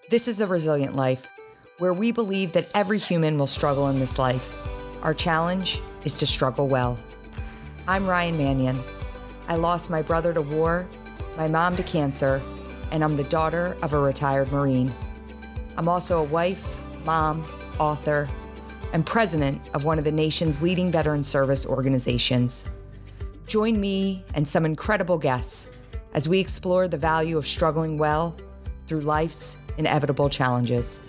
This is The Resilient Life, where we believe that every human will struggle in this life. Our challenge is to struggle well. I'm Ryan Mannion. I lost my brother to war, my mom to cancer, and I'm the daughter of a retired Marine. I'm also a wife, mom, author, and president of one of the nation's leading veteran service organizations. Join me and some incredible guests as we explore the value of struggling well through life's inevitable challenges.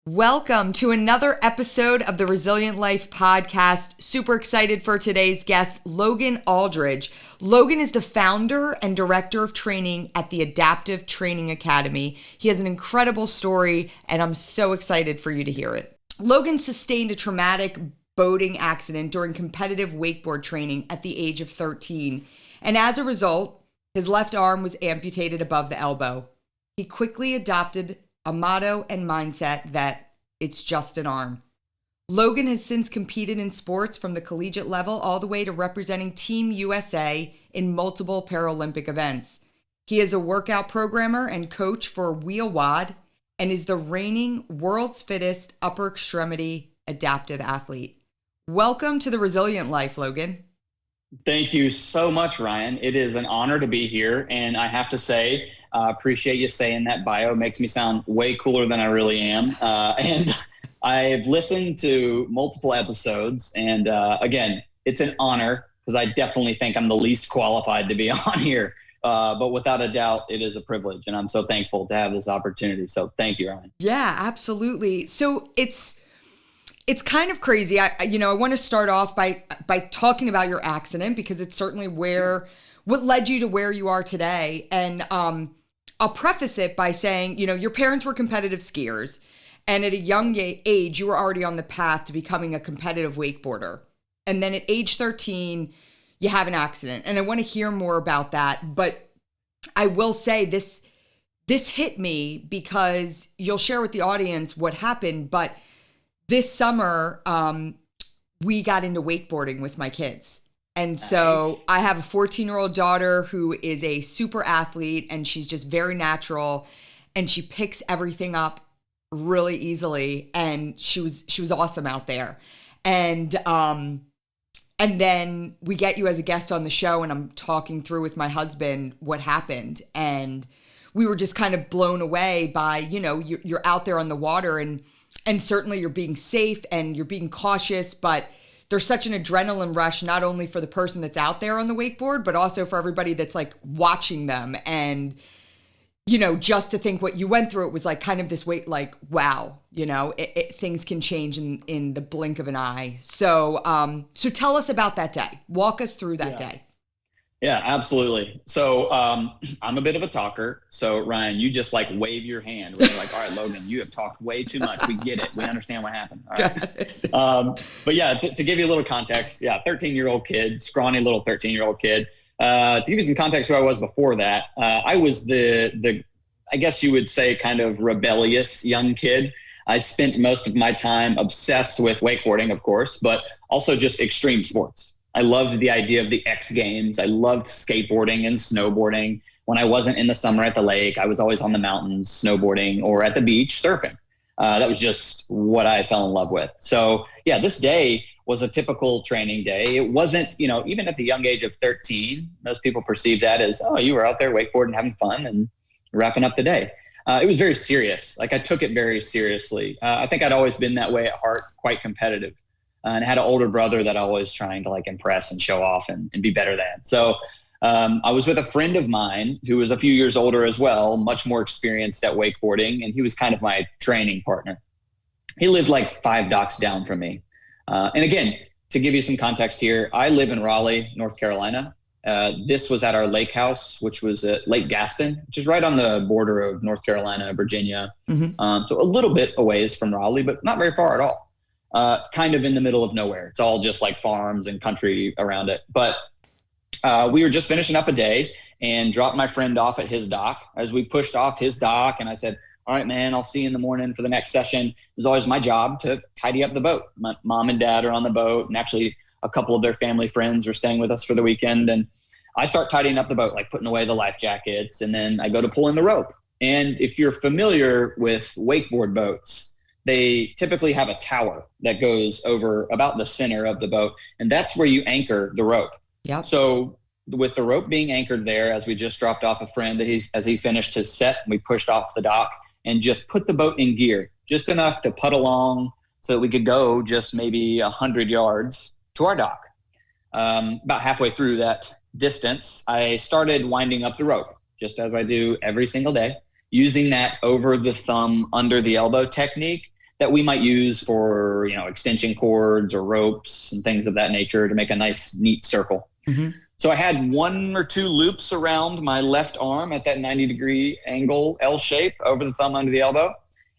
Welcome to another episode of the Resilient Life podcast. Super excited for today's guest, Logan Aldridge. Logan is the founder and director of training at the Adaptive Training Academy. He has an incredible story, and I'm so excited for you to hear it. Logan sustained a traumatic boating accident during competitive wakeboard training at the age of 13. And as a result, his left arm was amputated above the elbow. He quickly adopted a motto and mindset that it's just an arm. Logan has since competed in sports from the collegiate level all the way to representing Team USA in multiple Paralympic events. He is a workout programmer and coach for Wheel WOD and is the reigning world's fittest upper extremity adaptive athlete. Welcome to the Resilient Life, Logan. Thank you so much, Ryan. It is an honor to be here. And I have to say, appreciate you saying that bio. It makes me sound way cooler than I really am. And I've listened to multiple episodes. And again, it's an honor because I definitely think I'm the least qualified to be on here. But without a doubt, it is a privilege. And I'm so thankful to have this opportunity. So thank you, Ryan. Yeah, absolutely. So it's kind of crazy. I want to start off by talking about your accident because it's certainly what led you to where you are today. And I'll preface it by saying, your parents were competitive skiers, and at a young age, you were already on the path to becoming a competitive wakeboarder. And then at age 13, you have an accident. And I want to hear more about that. But I will say this hit me because you'll share with the audience what happened, but this summer, we got into wakeboarding with my kids. And so Nice. I have a 14-year-old daughter who is a super athlete, and she's just very natural, and she picks everything up really easily. And she was awesome out there. And then we get you as a guest on the show, and I'm talking through with my husband what happened. And we were just kind of blown away by, you're out there on the water, and certainly you're being safe and you're being cautious, but there's such an adrenaline rush, not only for the person that's out there on the wakeboard, but also for everybody that's like watching them. And, just to think what you went through, it was like kind of this weight, like, wow, things can change in the blink of an eye. So tell us about that day. Walk us through that day. Yeah, absolutely. So I'm a bit of a talker. So Ryan, you just like wave your hand. We're like, all right, Logan, you have talked way too much. We get it. We understand what happened. All right. But yeah, to give you a little context, 13-year-old kid, scrawny little 13-year-old kid. To give you some context who I was before that, I was the I guess you would say kind of rebellious young kid. I spent most of my time obsessed with wakeboarding, of course, but also just extreme sports. I loved the idea of the X Games. I loved skateboarding and snowboarding. When I wasn't in the summer at the lake, I was always on the mountains snowboarding or at the beach surfing. That was just what I fell in love with. So yeah, this day was a typical training day. It wasn't, even at the young age of 13, most people perceive that as, oh, you were out there wakeboarding, having fun and wrapping up the day. It was very serious. Like I took it very seriously. I think I'd always been that way at heart, quite competitive. And I had an older brother that I was trying to like impress and show off and be better than. So I was with a friend of mine who was a few years older as well, much more experienced at wakeboarding. And he was kind of my training partner. He lived like 5 docks down from me. And again, to give you some context here, I live in Raleigh, North Carolina. This was at our lake house, which was at Lake Gaston, which is right on the border of North Carolina, Virginia. Mm-hmm. So a little bit a ways from Raleigh, but not very far at all. Kind of in the middle of nowhere. It's all just like farms and country around it. But we were just finishing up a day and dropped my friend off at his dock. As we pushed off his dock, and I said, all right, man, I'll see you in the morning for the next session. It was always my job to tidy up the boat. My mom and dad are on the boat, and actually a couple of their family friends were staying with us for the weekend. And I start tidying up the boat, like putting away the life jackets, and then I go to pull in the rope. And if you're familiar with wakeboard boats, they typically have a tower that goes over about the center of the boat, and that's where you anchor the rope. Yep. So with the rope being anchored there, as we just dropped off a friend, as he finished his set, we pushed off the dock and just put the boat in gear, just enough to putt along so that we could go just maybe 100 yards to our dock. About halfway through that distance, I started winding up the rope, just as I do every single day, using that over the thumb, under the elbow technique that we might use for, extension cords or ropes and things of that nature to make a nice, neat circle. Mm-hmm. So I had 1 or 2 loops around my left arm at that 90-degree angle, L shape, over the thumb, under the elbow.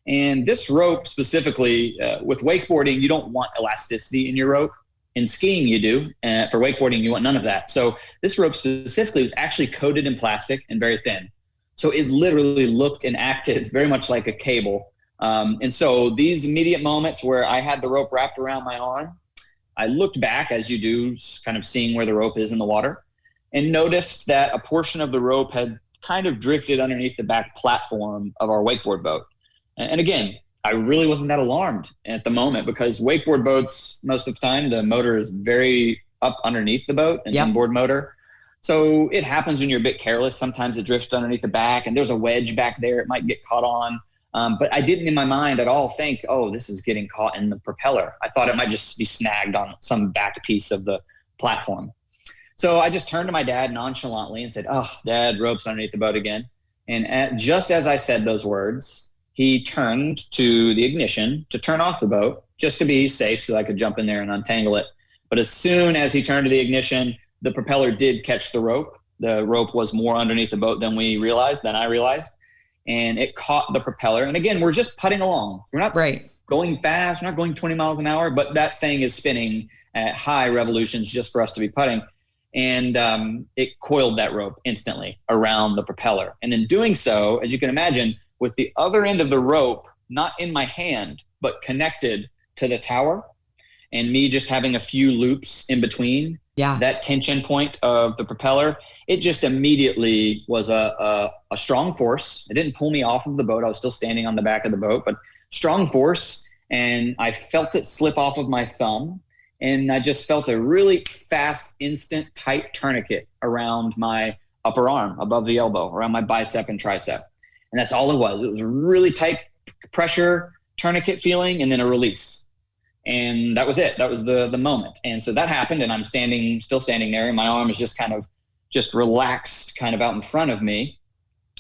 And this rope specifically, with wakeboarding, you don't want elasticity in your rope. In skiing, you do. For wakeboarding, you want none of that. So this rope specifically was actually coated in plastic and very thin. So it literally looked and acted very much like a cable. And so these immediate moments where I had the rope wrapped around my arm, I looked back, as you do, kind of seeing where the rope is in the water, and noticed that a portion of the rope had kind of drifted underneath the back platform of our wakeboard boat. And again, I really wasn't that alarmed at the moment, because wakeboard boats, most of the time, the motor is very up underneath the boat, an inboard motor. So it happens when you're a bit careless. Sometimes it drifts underneath the back, and there's a wedge back there. It might get caught on. But I didn't in my mind at all think, oh, this is getting caught in the propeller. I thought it might just be snagged on some back piece of the platform. So I just turned to my dad nonchalantly and said, oh, Dad, rope's underneath the boat again. And just as I said those words, he turned to the ignition to turn off the boat, just to be safe so I could jump in there and untangle it. But as soon as he turned to the ignition, the propeller did catch the rope. The rope was more underneath the boat than I realized. And it caught the propeller. And again, we're just putting along. We're not going fast. We're not going 20 miles an hour, but that thing is spinning at high revolutions just for us to be putting. And it coiled that rope instantly around the propeller. And in doing so, as you can imagine, with the other end of the rope, not in my hand, but connected to the tower, and me just having a few loops in between that tension point of the propeller, it just immediately was a strong force. It didn't pull me off of the boat. I was still standing on the back of the boat, but strong force. And I felt it slip off of my thumb. And I just felt a really fast, instant, tight tourniquet around my upper arm, above the elbow, around my bicep and tricep. And that's all it was. It was a really tight pressure tourniquet feeling, and then a release. And that was it. That was the moment. And so that happened, and I'm still standing there, and my arm is just relaxed kind of out in front of me.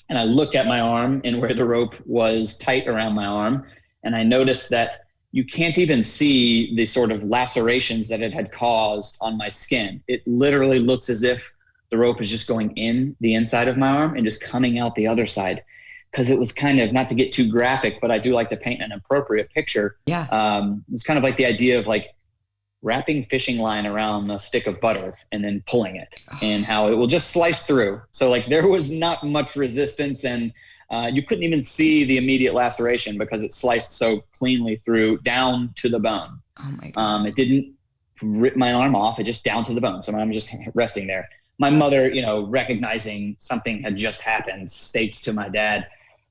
And I look at my arm and where the rope was tight around my arm, and I noticed that you can't even see the sort of lacerations that it had caused on my skin. It literally looks as if the rope is just going in the inside of my arm and just coming out the other side. Because it was kind of, not to get too graphic, but I do like to paint an appropriate picture. It's kind of like the idea of like wrapping fishing line around a stick of butter and then pulling it, and how it will just slice through. So like there was not much resistance, and you couldn't even see the immediate laceration because it sliced so cleanly through down to the bone. Oh my God. It didn't rip my arm off. It just down to the bone. So I'm just resting there. My mother, recognizing something had just happened, states to my dad,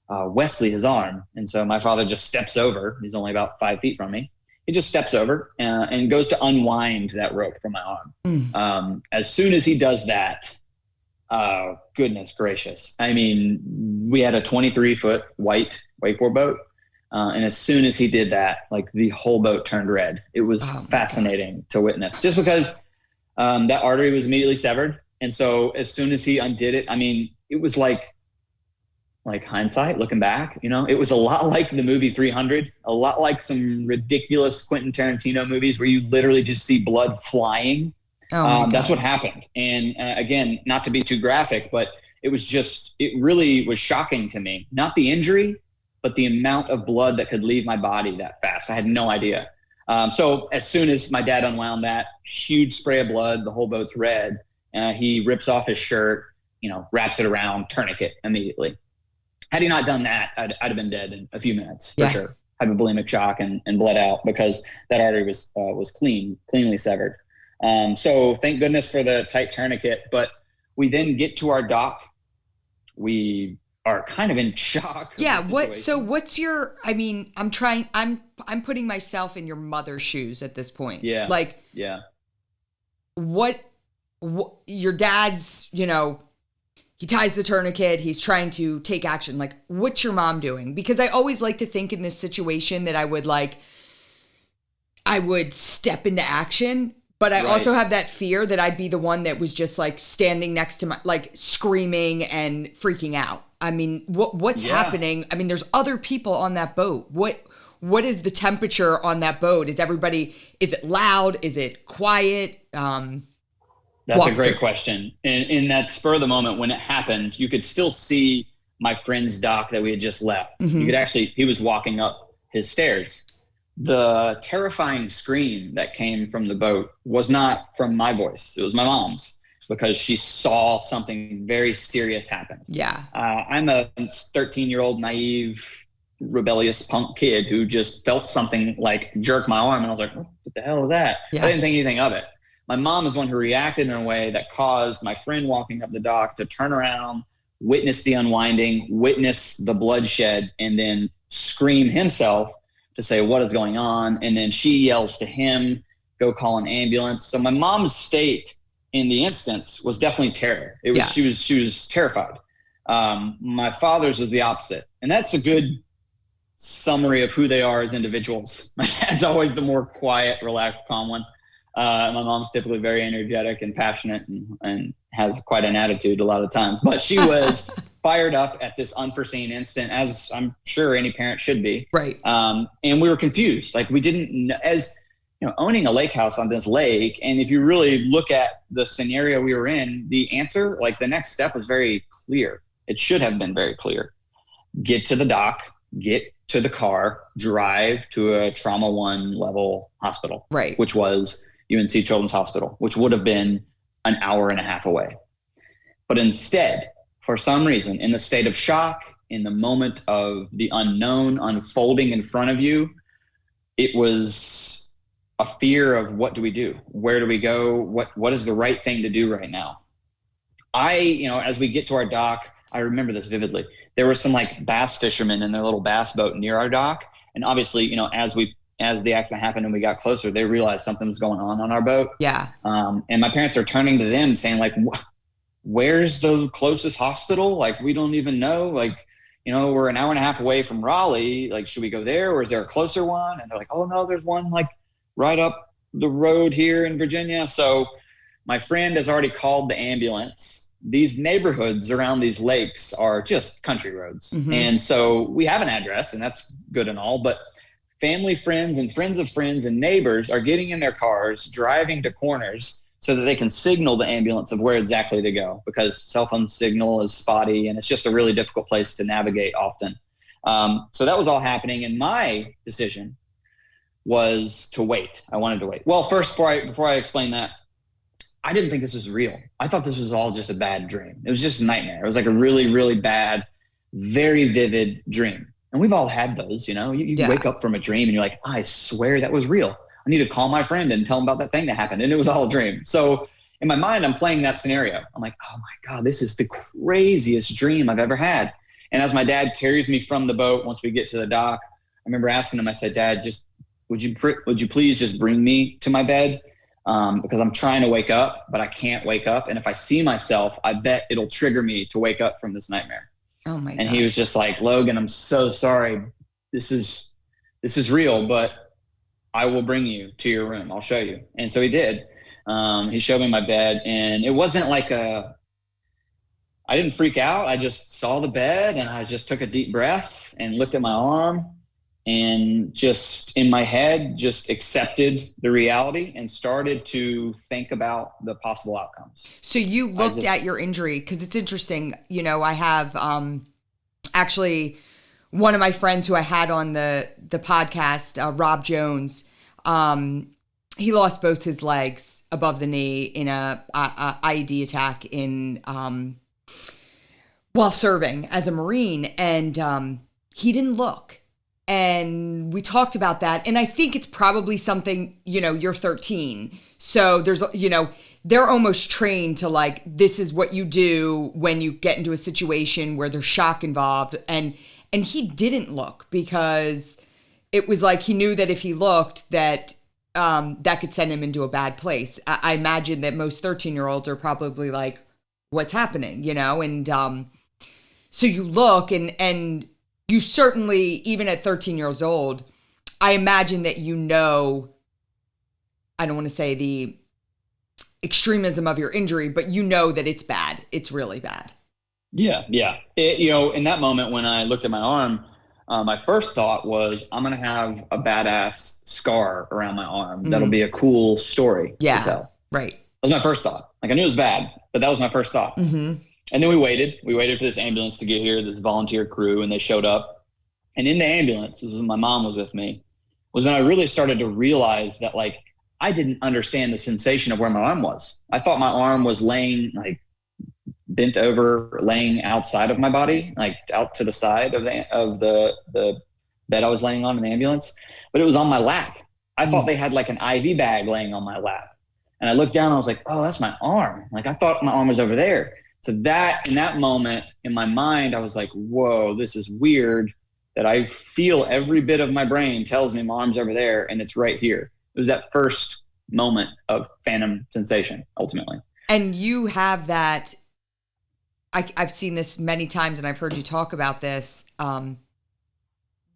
Wesley, his arm. And so my father just steps over. He's only about 5 feet from me. He just steps over and goes to unwind that rope from my arm. As soon as he does that, goodness gracious. I mean, we had a 23-foot white wakeboard boat. And as soon as he did that, like the whole boat turned red. It was fascinating to witness, just because that artery was immediately severed. And so as soon as he undid it, I mean, it was like hindsight, looking back, it was a lot like the movie 300, a lot like some ridiculous Quentin Tarantino movies where you literally just see blood flying. That's what happened. And again, not to be too graphic, but it really was shocking to me. Not the injury, but the amount of blood that could leave my body that fast. I had no idea. So as soon as my dad unwound that, huge spray of blood, the whole boat's red. He rips off his shirt, wraps it around, tourniquet immediately. Had he not done that, I'd have been dead in a few minutes for sure. Hypoglycemic shock and bled out, because that artery was cleanly severed. So thank goodness for the tight tourniquet. But We then get to our dock. We are kind of in shock. Yeah. What's your, I mean, I'm putting myself in your mother's shoes at this point. Yeah. Like, yeah. What your dad's, he ties the tourniquet, he's trying to take action. Like, what's your mom doing? Because I always like to think in this situation that I would step into action, but I also have that fear that I'd be the one that was just like standing next to like screaming and freaking out. I mean, what's happening? I mean, there's other people on that boat. What is the temperature on that boat? Is it loud? Is it quiet? That's a great question. In that spur of the moment when it happened, you could still see my friend's dock that we had just left. Mm-hmm. He was walking up his stairs. The terrifying scream that came from the boat was not from my voice. It was my mom's, because she saw something very serious happen. Yeah. I'm a 13-year-old naive, rebellious punk kid who just felt something like jerk my arm, and I was like, what the hell was that? Yeah. I didn't think anything of it. My mom is one who reacted in a way that caused my friend walking up the dock to turn around, witness the unwinding, witness the bloodshed, and then scream himself to say what is going on. And then she yells to him, go call an ambulance. So my mom's state in the instance was definitely terror. She was terrified. My father's was the opposite. And that's a good summary of who they are as individuals. My dad's always the more quiet, relaxed, calm one. My mom's typically very energetic and passionate and has quite an attitude a lot of times. But she was fired up at this unforeseen instant, as I'm sure any parent should be. Right. And we were confused. Like, we didn't, as owning a lake house on this lake. And if you really look at the scenario we were in, the answer, like the next step, was very clear. It should have been very clear. Get to the dock, get to the car, drive to a trauma 1 level hospital, right, which was UNC Children's Hospital, which would have been an hour and a half away. But instead, for some reason, in the state of shock, in the moment of the unknown unfolding in front of you, it was a fear of, what do we do? Where do we go? What is the right thing to do right now? As we get to our dock, I remember this vividly. There were some like bass fishermen in their little bass boat near our dock. And obviously, as the accident happened and we got closer, they realized something was going on our boat. Yeah. And my parents are turning to them saying, like, where's the closest hospital? Like, we don't even know. Like, we're an hour and a half away from Raleigh. Like, should we go there, or is there a closer one? And they're like, oh no, there's one like right up the road here in Virginia. So my friend has already called the ambulance. These neighborhoods around these lakes are just country roads. Mm-hmm. And so we have an address, and that's good and all, but family, friends, and friends of friends and neighbors are getting in their cars, driving to corners so that they can signal the ambulance of where exactly to go, because cell phone signal is spotty and it's just a really difficult place to navigate often. So that was all happening, and my decision was to wait. I wanted to wait. Well, first, before I explain that, I didn't think this was real. I thought this was all just a bad dream. It was just a nightmare. It was like a really, really bad, very vivid dream. And we've all had those, you wake up from a dream and you're like, I swear that was real. I need to call my friend and tell him about that thing that happened. And it was all a dream. So in my mind, I'm playing that scenario. I'm like, oh my God, this is the craziest dream I've ever had. And as my dad carries me from the boat, once we get to the dock, I remember asking him, I said, Dad, would you please just bring me to my bed? Because I'm trying to wake up, but I can't wake up. And if I see myself, I bet it'll trigger me to wake up from this nightmare. Oh my God. And he was just like, Logan, I'm so sorry. This is real, but I will bring you to your room. I'll show you. And so he did. He showed me my bed, and it wasn't like I didn't freak out. I just saw the bed, and I just took a deep breath and looked at my arm, and just in my head, just accepted the reality and started to think about the possible outcomes. So you looked at your injury, because it's interesting. I have actually one of my friends who I had on the podcast, Rob Jones. He lost both his legs above the knee in a IED attack while serving as a Marine, and he didn't look. And we talked about that. And I think it's probably something, you're 13. So there's, they're almost trained to like, this is what you do when you get into a situation where there's shock involved. And he didn't look because it was like he knew that if he looked that that could send him into a bad place. I imagine that most 13-year-olds are probably like, what's happening, you know? And so you look and you certainly, even at 13 years old, I imagine that you know, I don't want to say the extremism of your injury, but you know that it's bad. It's really bad. Yeah. In that moment when I looked at my arm, my first thought was, I'm going to have a badass scar around my arm. That'll be a cool story to tell. Right. That was my first thought. Like, I knew it was bad, but that was my first thought. And then we waited for this ambulance to get here, this volunteer crew, and they showed up. And in the ambulance, this was when my mom was with me, was when I really started to realize that, like, I didn't understand the sensation of where my arm was. I thought my arm was laying, like, bent over, laying outside of my body, like out to the side of the bed I was laying on in the ambulance, but it was on my lap. I thought they had like an IV bag laying on my lap. And I looked down and I was like, oh, that's my arm. Like, I thought my arm was over there. So that, in that moment in my mind, I was like, whoa, this is weird that I feel every bit of my brain tells me my arm's over there and it's right here. It was that first moment of phantom sensation, ultimately. And you have that, I've seen this many times and I've heard you talk about this.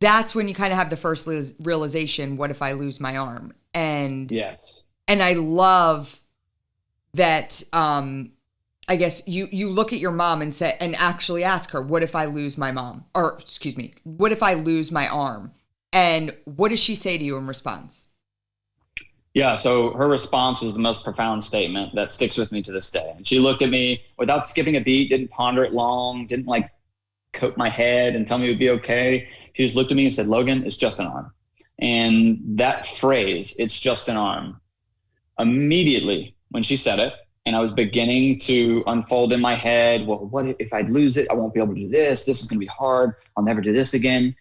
That's when you kind of have the first realization, what if I lose my arm? And yes. And I love that, I guess you look at your mom and say, and actually ask her, what if I lose my mom? Or excuse me, what if I lose my arm? And what does she say to you in response? Yeah, so her response was the most profound statement that sticks with me to this day. And she looked at me without skipping a beat, didn't ponder it long, didn't like coat my head and tell me it would be okay. She just looked at me and said, Logan, it's just an arm. And that phrase, it's just an arm, immediately when she said it, and I was beginning to unfold in my head, well, what if I lose it? I won't be able to do this. This is going to be hard. I'll never do this again.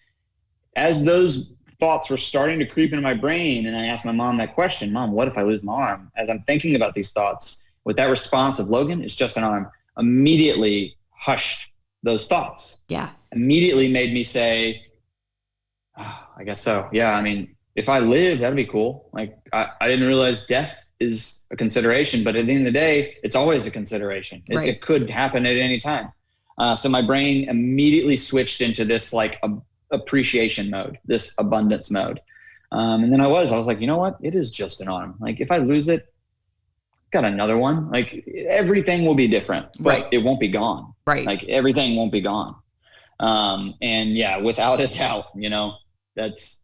As those thoughts were starting to creep into my brain, and I asked my mom that question, Mom, what if I lose my arm? As I'm thinking about these thoughts, with that response of Logan, it's just an arm, immediately hushed those thoughts. Yeah. Immediately made me say, oh, I guess so. Yeah, I mean, if I live, that'd be cool. Like, I didn't realize death is a consideration, but at the end of the day, it's always a consideration. It could happen at any time. So my brain immediately switched into this like appreciation mode, this abundance mode. And then I was like, you know what? It is just an arm. Like, if I lose it, got another one. Like, everything will be different, but it won't be gone. Right. Like, everything won't be gone. And yeah, without a doubt, you know, that's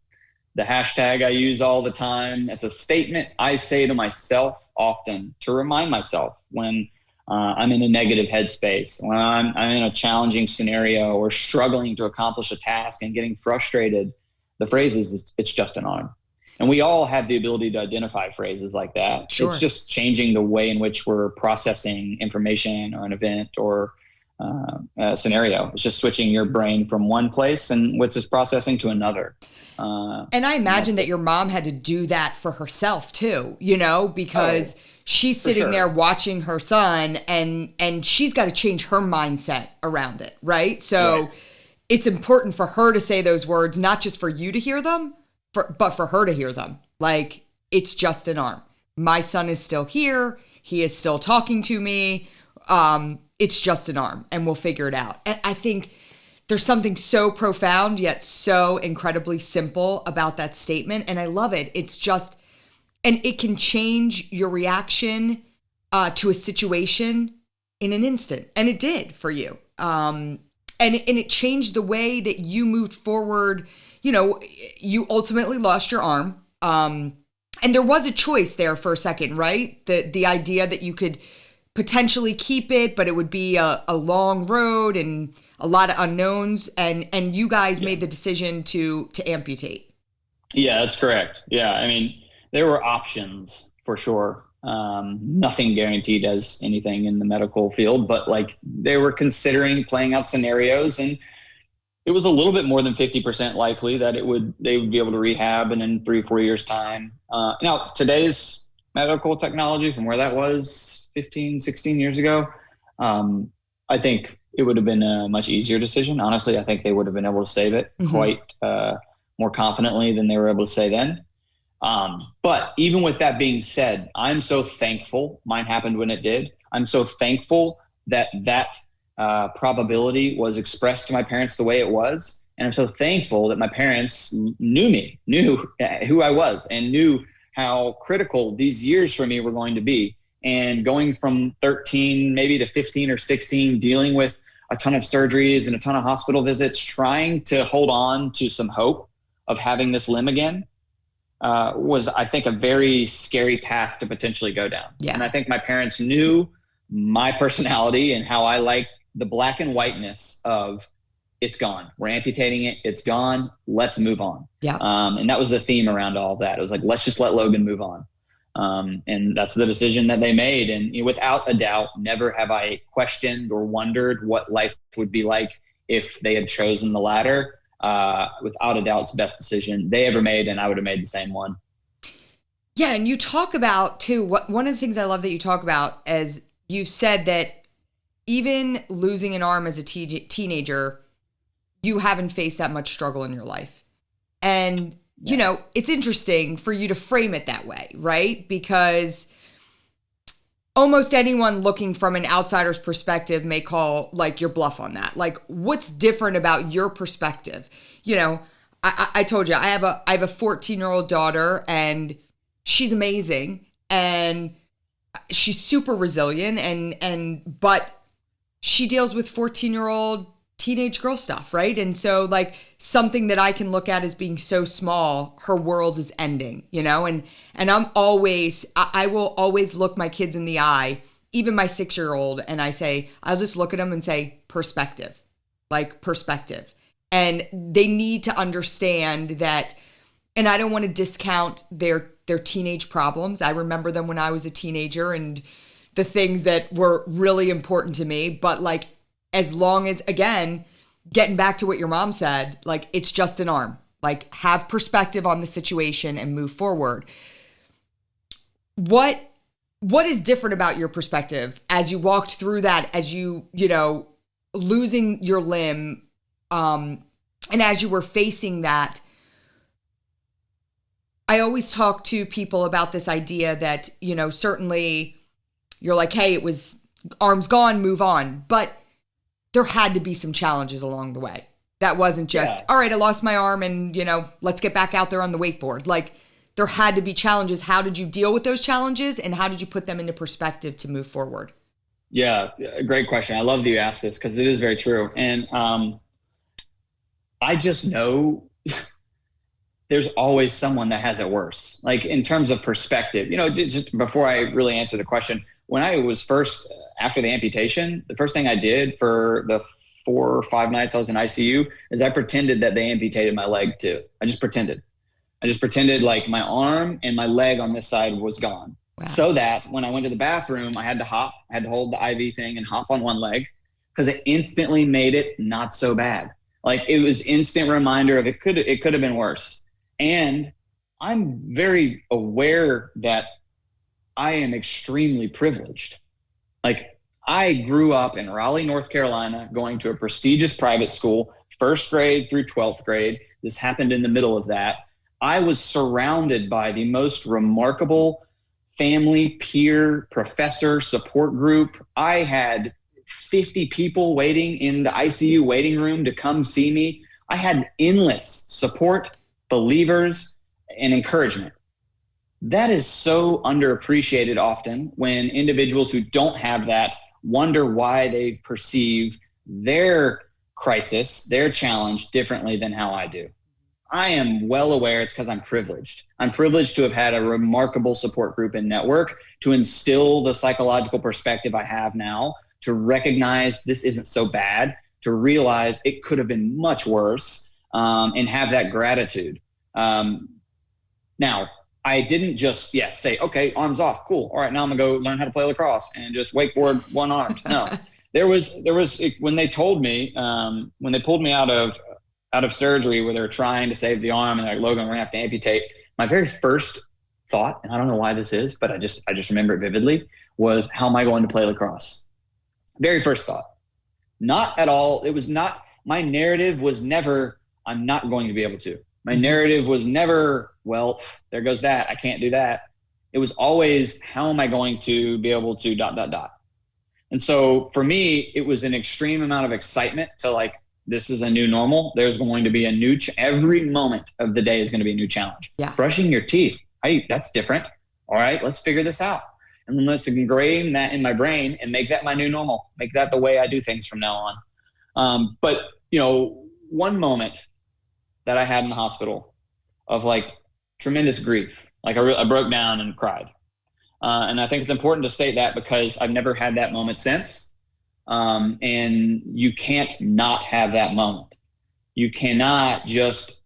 the hashtag I use all the time. It's a statement I say to myself often to remind myself when I'm in a negative headspace, when I'm in a challenging scenario or struggling to accomplish a task and getting frustrated. The phrase is, it's just an arm. And we all have the ability to identify phrases like that. Sure. It's just changing the way in which we're processing information or an event or a scenario. It's just switching your brain from one place and what's it's processing to another. And I imagine that your mom had to do that for herself too, you know, because she's sitting there watching her son and she's got to change her mindset around it, right? So it's important for her to say those words, not just for you to hear them, but for her to hear them. Like, it's just an arm. My son is still here. He is still talking to me. It's just an arm and we'll figure it out. And I think there's something so profound yet so incredibly simple about that statement. And I love it. It's just, and it can change your reaction to a situation in an instant. And it did for you. And it changed the way that you moved forward. You know, you ultimately lost your arm. And there was a choice there for a second, right? The idea that you could potentially keep it, but it would be a long road and a lot of unknowns. And you guys made the decision to amputate. Yeah, that's correct. Yeah. I mean, there were options for sure. Nothing guaranteed as anything in the medical field, but like they were considering playing out scenarios, and it was a little bit more than 50% likely that they would be able to rehab and in 3 or 4 years time. Now today's medical technology from where that was 15, 16 years ago, I think it would have been a much easier decision. Honestly, I think they would have been able to save it quite more confidently than they were able to say then. But even with that being said, I'm so thankful mine happened when it did. I'm so thankful that probability was expressed to my parents the way it was. And I'm so thankful that my parents knew who I was, and knew how critical these years for me were going to be. And going from 13, maybe to 15 or 16, dealing with a ton of surgeries and a ton of hospital visits, trying to hold on to some hope of having this limb again, was, I think, a very scary path to potentially go down. Yeah. And I think my parents knew my personality and how I like the black and whiteness of, it's gone. We're amputating it. It's gone. Let's move on. Yeah. And that was the theme around all that. It was like, let's just let Logan move on. And that's the decision that they made. And without a doubt, never have I questioned or wondered what life would be like if they had chosen the latter. Without a doubt, it's the best decision they ever made, and I would have made the same one. Yeah, and you talk about, too, one of the things I love that you talk about, as you said that even losing an arm as a teenager, you haven't faced that much struggle in your life. And, you know, it's interesting for you to frame it that way, right? Because almost anyone looking from an outsider's perspective may call like your bluff on that. Like, what's different about your perspective? You know, I told you, I have a 14-year-old daughter, and she's amazing, and she's super resilient, but she deals with 14-year-old teenage girl stuff, right? And so, like, something that I can look at as being so small, her world is ending, you know? And I will always look my kids in the eye, even my 6-year-old, and I'll just look at them and say, perspective. And they need to understand that, and I don't want to discount their teenage problems. I remember them when I was a teenager and the things that were really important to me, but like, as long as, again, getting back to what your mom said, like, it's just an arm. Like, have perspective on the situation and move forward. What is different about your perspective as you walked through that, as you know, losing your limb, and as you were facing that? I always talk to people about this idea that, you know, certainly you're like, hey, it was arm's gone, move on. But there had to be some challenges along the way. That wasn't just, all right, I lost my arm and, you know, let's get back out there on the wakeboard. Like, there had to be challenges. How did you deal with those challenges, and how did you put them into perspective to move forward? Yeah, great question. I love that you asked this, because it is very true. And I just know there's always someone that has it worse. Like, in terms of perspective, you know, just before I really answer the question, when I was first, after the amputation, the first thing I did for the 4 or 5 nights I was in ICU is I pretended that they amputated my leg too. I just pretended like my arm and my leg on this side was gone. Wow. So that when I went to the bathroom, I had to hold the IV thing and hop on one leg, because it instantly made it not so bad. Like, it was instant reminder of it could have been worse. And I'm very aware that I am extremely privileged. Like, I grew up in Raleigh, North Carolina, going to a prestigious private school, 1st grade through 12th grade. This happened in the middle of that. I was surrounded by the most remarkable family, peer, professor support group. I had 50 people waiting in the ICU waiting room to come see me. I had endless support, believers, and encouragement. That is so underappreciated often, when individuals who don't have that wonder why they perceive their crisis, their challenge, differently than how I do. I am well aware it's because I'm privileged. I'm privileged to have had a remarkable support group and network to instill the psychological perspective I have now, to recognize this isn't so bad, to realize it could have been much worse, and have that gratitude. Now, I didn't just say, okay, arms off, cool. All right, now I'm gonna go learn how to play lacrosse and just wakeboard one-armed. No, there was when they told me, when they pulled me out of surgery, where they were trying to save the arm and they're like, Logan, we're gonna have to amputate. My very first thought, and I don't know why this is, but I just remember it vividly, was how am I going to play lacrosse? Very first thought. Not at all. It was not, my narrative was never, I'm not going to be able to. My narrative was never, well, there goes that. I can't do that. It was always, how am I going to be able to ... And so for me, it was an extreme amount of excitement to like, this is a new normal. There's going to be a new, every moment of the day is going to be a new challenge. Yeah. Brushing your teeth. Hey, that's different. All right, let's figure this out. And then let's ingrain that in my brain and make that my new normal. Make that the way I do things from now on. But, one moment that I had in the hospital of like tremendous grief, like I broke down and cried. And I think it's important to state that because I've never had that moment since. And you can't not have that moment. You cannot just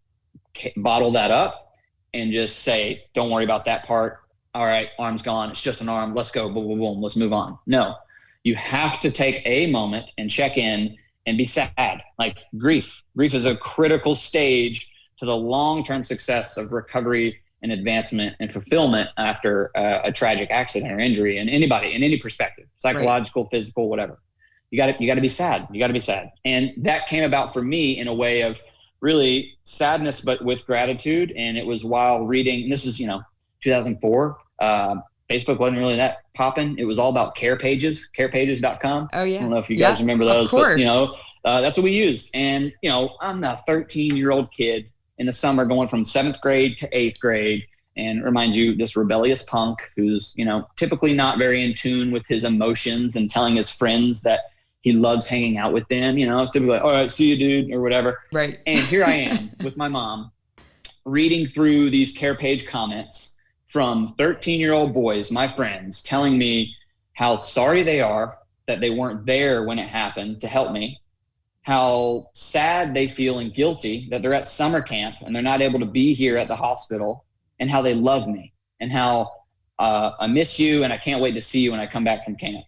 bottle that up and just say, don't worry about that part. All right, arm's gone. It's just an arm. Let's go. Boom, boom, boom. Let's move on. No, you have to take a moment and check in and be sad. Like grief. Grief is a critical stage to the long-term success of recovery and advancement and fulfillment after a tragic accident or injury, and anybody in any perspective, psychological, right, physical, whatever. You got to be sad. You got to be sad. And that came about for me in a way of really sadness, but with gratitude. And it was while reading, this is, 2004, Facebook wasn't really that popping. It was all about care pages, carepages.com. Oh yeah. I don't know if you guys remember those, of course. But that's what we used. And, I'm a 13-year-old kid in the summer going from 7th grade to 8th grade. And remind you, this rebellious punk who's, typically not very in tune with his emotions and telling his friends that he loves hanging out with them. It's typically like, all right, see you, dude, or whatever. Right. And here I am with my mom reading through these care page comments from 13-year-old boys, my friends, telling me how sorry they are that they weren't there when it happened to help me, how sad they feel and guilty that they're at summer camp and they're not able to be here at the hospital, and how they love me, and how I miss you and I can't wait to see you when I come back from camp.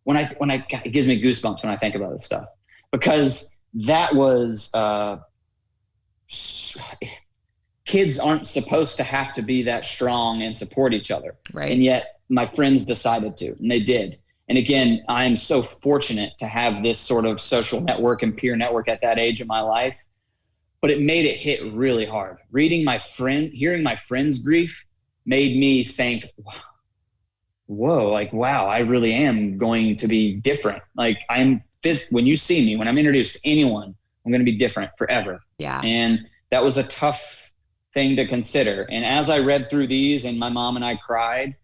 It gives me goosebumps when I think about this stuff, because that was kids aren't supposed to have to be that strong and support each other. Right. And yet my friends decided to, and they did. And again, I'm so fortunate to have this sort of social network and peer network at that age of my life, but it made it hit really hard. Hearing my friend's grief made me think, whoa, like, wow, I really am going to be different. Like when you see me, when I'm introduced to anyone, I'm going to be different forever. Yeah. And that was a tough thing to consider. And as I read through these, and my mom and I cried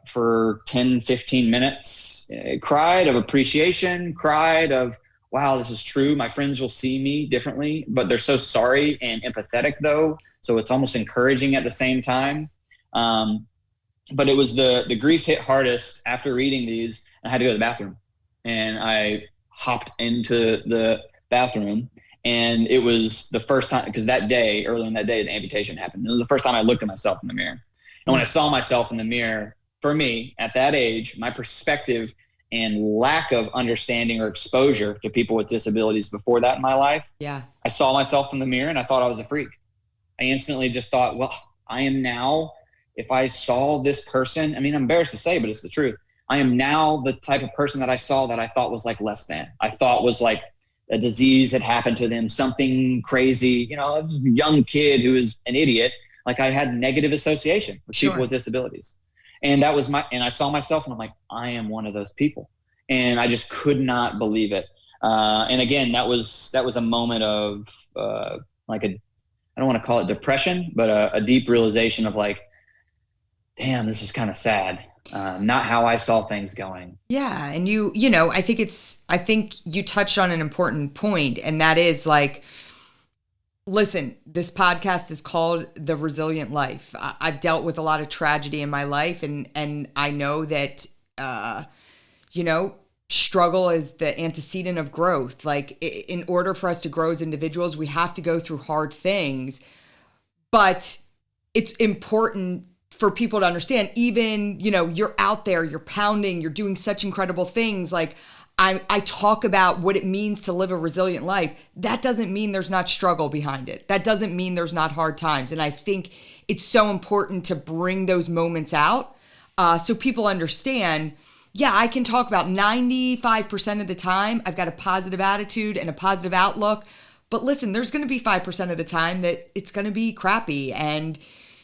for 10, 15 minutes, cried of appreciation, cried of, wow, this is true. My friends will see me differently, but they're so sorry and empathetic though. So it's almost encouraging at the same time. But it was the grief hit hardest after reading these. I had to go to the bathroom, and I hopped into the bathroom, and it was the first time, because early in that day, the amputation happened. It was the first time I looked at myself in the mirror. And when I saw myself in the mirror, for me at that age, my perspective and lack of understanding or exposure to people with disabilities before that in my life, I saw myself in the mirror and I thought I was a freak. I instantly just thought, well, I am now, if I saw this person, I'm embarrassed to say, but it's the truth. I am now the type of person that I saw that I thought was like less than. I thought was like a disease had happened to them, something crazy. I was a young kid who was an idiot. Like I had negative association with people with disabilities. And that was and I saw myself and I'm like, I am one of those people. And I just could not believe it. And again, that was a moment of I don't want to call it depression, but a deep realization of like, damn, this is kind of sad. Not how I saw things going. Yeah. And I think you touched on an important point, and that is like, listen, this podcast is called The Resilient Life. I've dealt with a lot of tragedy in my life, and I know that, struggle is the antecedent of growth. Like in order for us to grow as individuals, we have to go through hard things, but it's important for people to understand, even, you're out there, you're pounding, you're doing such incredible things. Like, I talk about what it means to live a resilient life. That doesn't mean there's not struggle behind it. That doesn't mean there's not hard times. And I think it's so important to bring those moments out so people understand, yeah, I can talk about 95% of the time I've got a positive attitude and a positive outlook. But listen, there's going to be 5% of the time that it's going to be crappy and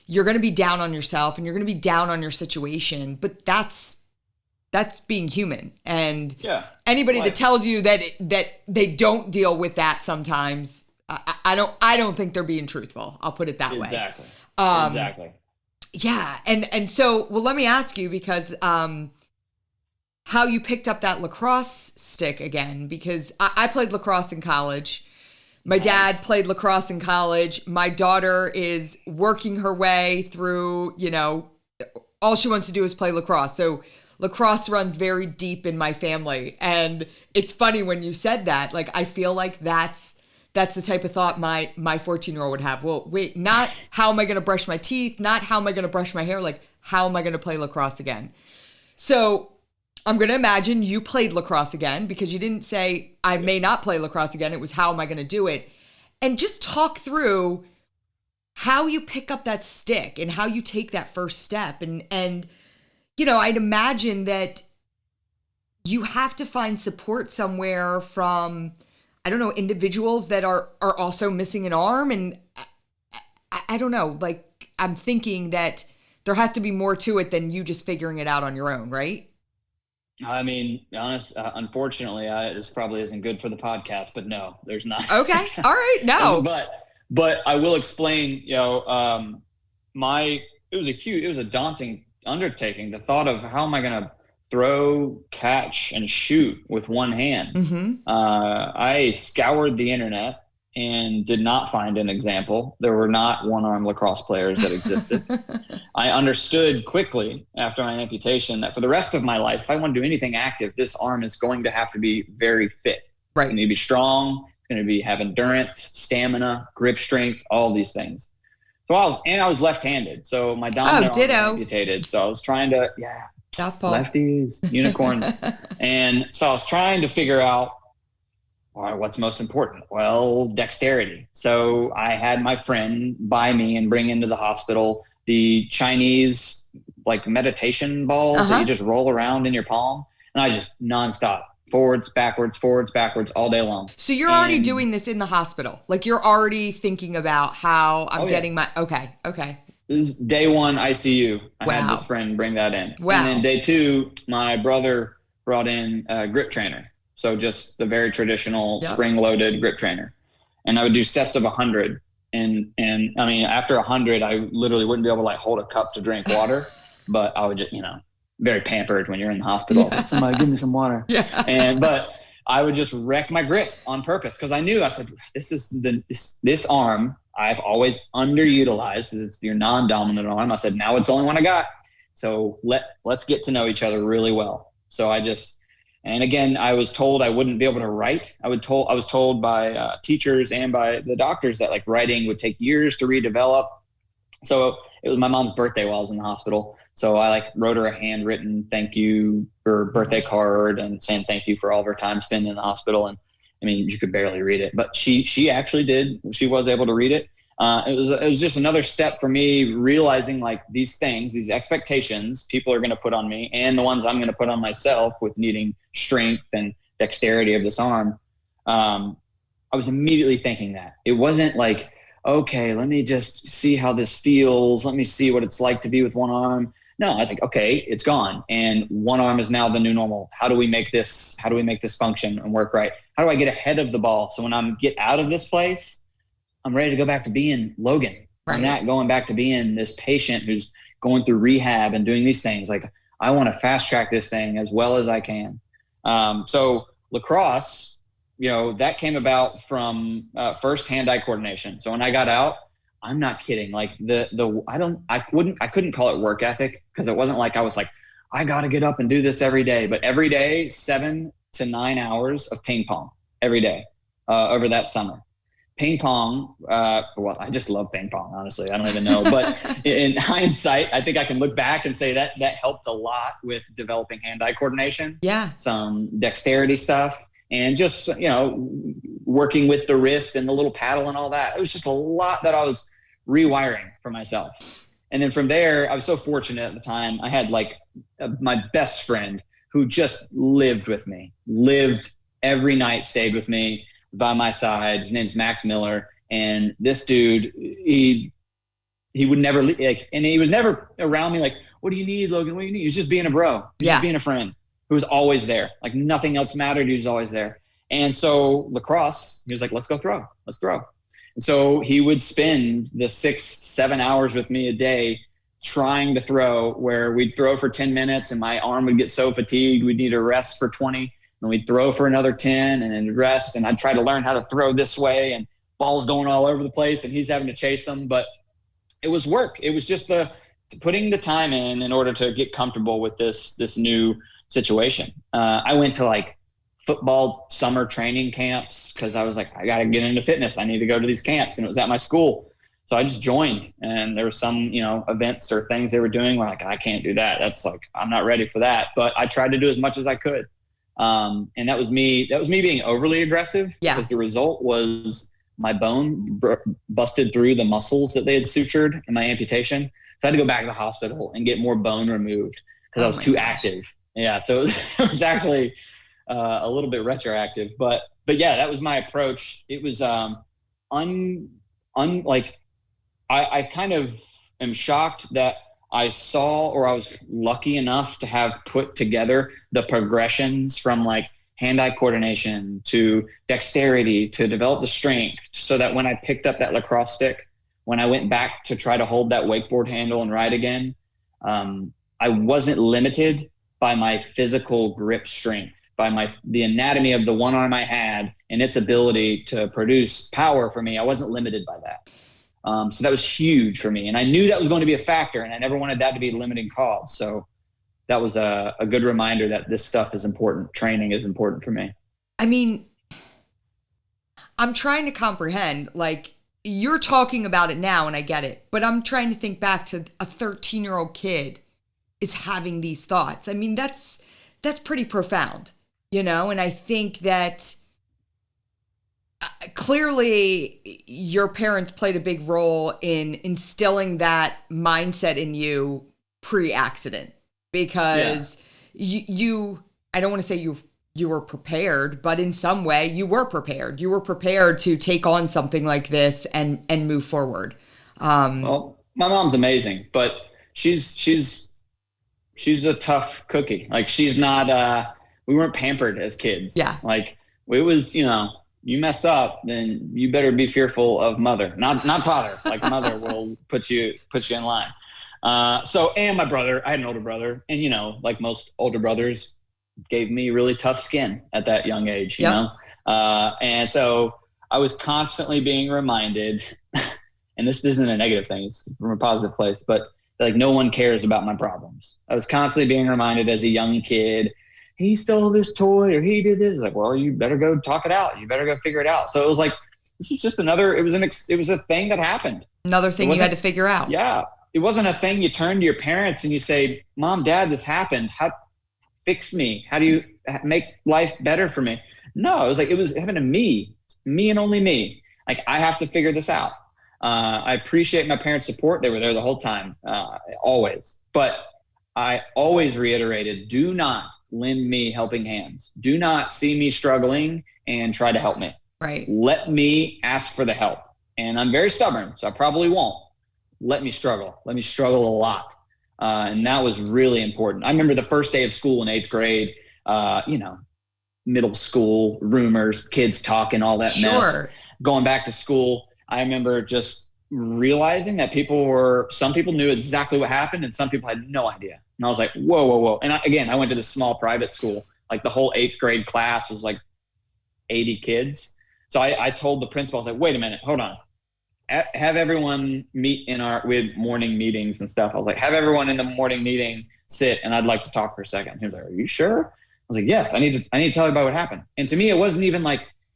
you're going to be down on yourself and you're going to be down on your situation. But that's being human. And anybody that tells you that they don't deal with that sometimes, I don't think they're being truthful. I'll put it that way. Exactly. Yeah. And so, well, let me ask you, because how you picked up that lacrosse stick again, because I played lacrosse in college. My dad played lacrosse in college. My daughter is working her way through, all she wants to do is play lacrosse. So lacrosse runs very deep in my family. And it's funny when you said that, like, I feel like that's the type of thought my 14-year-old would have. Well, wait, not how am I going to brush my teeth? Not how am I going to brush my hair? Like, how am I going to play lacrosse again? So I'm going to imagine you played lacrosse again, because you didn't say, I may not play lacrosse again. It was, how am I going to do it? And just talk through how you pick up that stick and how you take that first step. And I'd imagine that you have to find support somewhere from, I don't know, individuals that are also missing an arm. And I don't know, like, I'm thinking that there has to be more to it than you just figuring it out on your own, right? I mean, unfortunately, this probably isn't good for the podcast, but no, there's not. Okay. All right. No. But I will explain, it was a daunting undertaking. The thought of, how am I going to throw, catch, and shoot with one hand? Mm-hmm. I scoured the internet and did not find an example. There were not one-arm lacrosse players that existed. I understood quickly after my amputation that for the rest of my life, if I want to do anything active, this arm is going to have to be very fit. Right. It's going to be strong. It's going to have endurance, stamina, grip strength, all these things. So I was left-handed. So my dominant arm was amputated. So I was trying to, Southpaw. Lefties, unicorns. And so I was trying to figure out, all right, what's most important? Well, dexterity. So I had my friend buy me and bring into the hospital the Chinese, like, meditation balls that you just roll around in your palm. And I just nonstop, forwards, backwards, all day long. So you're already doing this in the hospital. Like, you're already thinking about how I'm getting my, okay. This is day one ICU. I had this friend bring that in. Wow. And then day two, my brother brought in a grip trainer. So just the very traditional spring-loaded grip trainer. And I would do sets of 100. And I mean, after 100, I literally wouldn't be able to, like, hold a cup to drink water. But I would just, very pampered when you're in the hospital. Yeah. Somebody give me some water. Yeah. But I would just wreck my grip on purpose, because I knew, I said, this arm I've always underutilized. It's your non-dominant arm. I said, now it's the only one I got. So let's get to know each other really well. So and again, I was told I wouldn't be able to write. I was told by teachers and by the doctors that, like, writing would take years to redevelop. So it was my mom's birthday while I was in the hospital. So I, like, wrote her a handwritten thank you for birthday card and saying thank you for all of her time spent in the hospital. And I mean, you could barely read it, but she actually did. She was able to read it. It was just another step for me, realizing, like, these things, these expectations people are going to put on me, and the ones I'm going to put on myself with needing strength and dexterity of this arm. I was immediately thinking that. It wasn't like, okay, let me just see how this feels. Let me see what it's like to be with one arm. No, I was like, okay, it's gone. And one arm is now the new normal. How do we make this function and work right? How do I get ahead of the ball? So when I get out of this place, I'm ready to go back to being Logan. Right. I'm not going back to being this patient who's going through rehab and doing these things. Like, I want to fast track this thing as well as I can. So lacrosse, that came about from first hand-eye coordination. So when I got out, I'm not kidding. Like, I couldn't call it work ethic, because it wasn't like I was like, I got to get up and do this every day. But every day, 7 to 9 hours of ping pong every day over that summer. ping pong, well, I just love ping pong, honestly. I don't even know. But in hindsight, I think I can look back and say that helped a lot with developing hand-eye coordination. Yeah. Some dexterity stuff, and just, working with the wrist and the little paddle and all that. It was just a lot that I was rewiring for myself. And then from there, I was so fortunate at the time. I had my best friend who just lived with me, lived every night, stayed with me by my side. His name's Max Miller. And this dude, he would never and he was never around me. Like, what do you need, Logan? What do you need? He was just being a bro. Just being a friend who was always there. Like, nothing else mattered. He was always there. And so lacrosse, he was like, let's go throw. Let's throw. And so he would spend the 6-7 hours with me a day trying to throw, where we'd throw for 10 minutes and my arm would get so fatigued we'd need a rest for 20, and we'd throw for another 10 and then rest. And I'd try to learn how to throw this way, and balls going all over the place and he's having to chase them. But it was work. It was just putting the time in order to get comfortable with this new situation. I went to football summer training camps because I was like, I got to get into fitness. I need to go to these camps. And it was at my school. So I just joined, and there were some, events or things they were doing where I can't do that. That's I'm not ready for that. But I tried to do as much as I could. And that was me being overly aggressive, because the result was my bone busted through the muscles that they had sutured in my amputation. So I had to go back to the hospital and get more bone removed because I was too active. Yeah. So it was actually a little bit retroactive, but yeah, that was my approach. It was I kind of am shocked that I saw, or I was lucky enough to have put together the progressions from hand-eye coordination to dexterity to develop the strength, so that when I picked up that lacrosse stick, when I went back to try to hold that wakeboard handle and ride again, I wasn't limited by my physical grip strength, by the anatomy of the one arm I had and its ability to produce power for me. I wasn't limited by that. So that was huge for me. And I knew that was going to be a factor, and I never wanted that to be a limiting cause. So that was a good reminder that this stuff is important. Training is important for me. I mean, I'm trying to comprehend, you're talking about it now and I get it, but I'm trying to think back to a 13-year-old kid is having these thoughts. I mean, that's pretty profound, and I think that clearly your parents played a big role in instilling that mindset in you pre-accident, because you I don't want to say you were prepared, but in some way you were prepared. You were prepared to take on something like this and move forward. Well, my mom's amazing, but she's a tough cookie. She's not, we weren't pampered as kids. Yeah. It was, you mess up, then you better be fearful of mother, not father. Mother will put you in line. And my brother, I had an older brother, and like most older brothers, gave me really tough skin at that young age, you know? And so I was constantly being reminded, and this isn't a negative thing, it's from a positive place, but no one cares about my problems. I was constantly being reminded as a young kid, he stole this toy or he did this. Well, you better go talk it out. You better go figure it out. So it was this was just another, it was a thing that happened. Another thing you had to figure out. Yeah. It wasn't a thing you turn to your parents and you say, Mom, Dad, this happened. How fix me? How do you make life better for me? No, it was happening to me and only me. I have to figure this out. I appreciate my parents' support. They were there the whole time, always. But I always reiterated, do not lend me helping hands. Do not see me struggling and try to help me. Right. Let me ask for the help. And I'm very stubborn, so I probably won't. Let me struggle. Let me struggle a lot. And that was really important. I remember the first day of school in 8th grade, middle school, rumors, kids talking, all that mess. Going back to school, I remember just realizing that some people knew exactly what happened and some people had no idea. And I was like, whoa. And I went to this small private school. The whole 8th grade class was 80 kids. So I told the principal, I was like, wait a minute, hold on. Have everyone meet we had morning meetings and stuff. I was like, have everyone in the morning meeting sit, and I'd like to talk for a second. He was like, are you sure? I was like, yes, I need to tell you about what happened. And to me, it wasn't even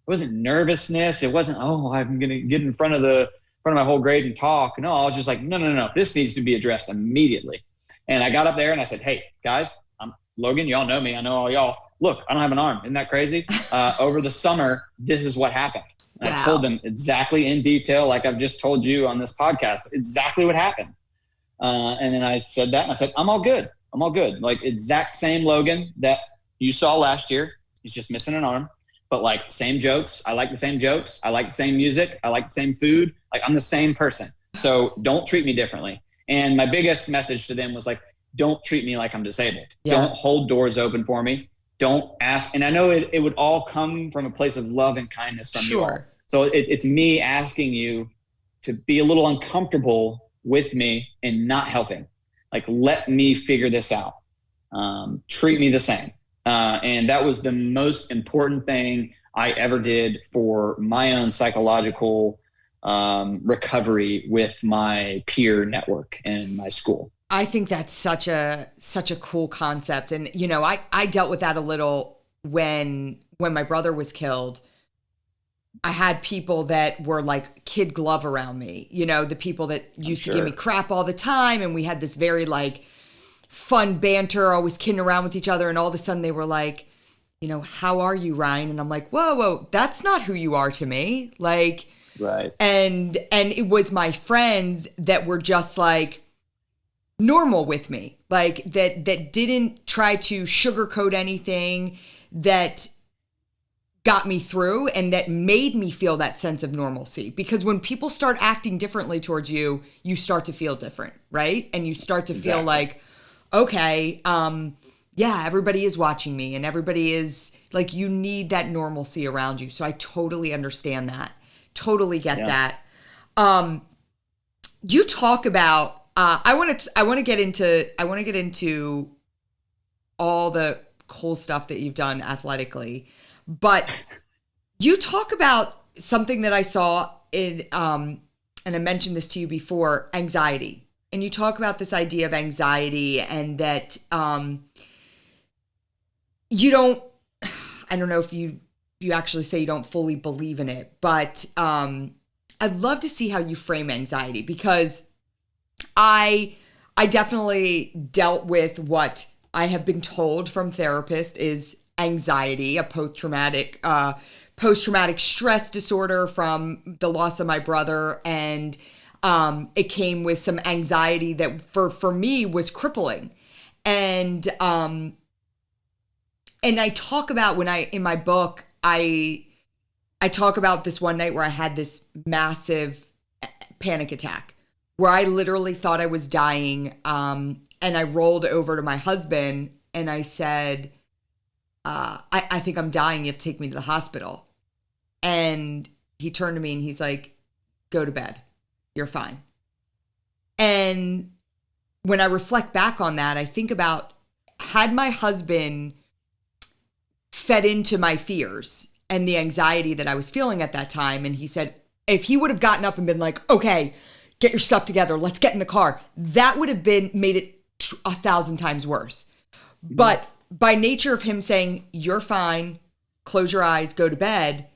wasn't nervousness. It wasn't, oh, I'm going to get in front of my whole grade and talk. No, I was just like, no. This needs to be addressed immediately. And I got up there and I said, hey, guys, I'm Logan. Y'all know me. I know all y'all. Look, I don't have an arm. Isn't that crazy? Over the summer, this is what happened. And wow. I told them exactly in detail, like I've just told you on this podcast, exactly what happened. And then I said that, and I said, I'm all good. Like exact same Logan that you saw last year. He's just missing an arm. But like same jokes. I like the same jokes. I like the same music. I like the same food. Like I'm the same person. So don't treat me differently. And my biggest message to them was like, don't treat me like I'm disabled. Yeah. Don't hold doors open for me. Don't ask. And I know it would all come from a place of love and kindness from you all. So it's me asking you to be a little uncomfortable with me and not helping. Like, let me figure this out. Treat me the same. And that was the most important thing I ever did for my own psychological recovery with my peer network and my school. I think that's such a cool concept. And, you know, I dealt with that a little when my brother was killed. I had people that were like kid glove around me, you know, the people that used to give me crap all the time. And we had this very like fun banter, always kidding around with each other. And all of a sudden they were like, you know, how are you, Ryan? And I'm like, whoa, that's not who you are to me. Like, right. And it was my friends that were just like normal with me, like that didn't try to sugarcoat anything, that got me through and that made me feel that sense of normalcy. Because when people start acting differently towards you, you start to feel different, right? And you start to feel like, okay, yeah, everybody is watching me and everybody is like, you need that normalcy around you. So I totally understand that. Totally get that. You talk about, I want to get into all the cool stuff that you've done athletically, but you talk about something that I saw in, and I mentioned this to you before, anxiety. And you talk about this idea of anxiety and that, you don't, I don't know if you actually say you don't fully believe in it, but, I'd love to see how you frame anxiety, because I definitely dealt with what I have been told from therapists is anxiety, a post-traumatic stress disorder from the loss of my brother. And it came with some anxiety that for me was crippling. And I talk about in my book, I talk about this one night where I had this massive panic attack where I literally thought I was dying. And I rolled over to my husband and I said, I think I'm dying. You have to take me to the hospital. And he turned to me and he's like, go to bed. You're fine. And when I reflect back on that, I think about, had my husband fed into my fears and the anxiety that I was feeling at that time, and he said, if he would have gotten up and been like, okay, get your stuff together, let's get in the car, that would have made it 1,000 times worse. But by nature of him saying, you're fine, close your eyes, go to bed,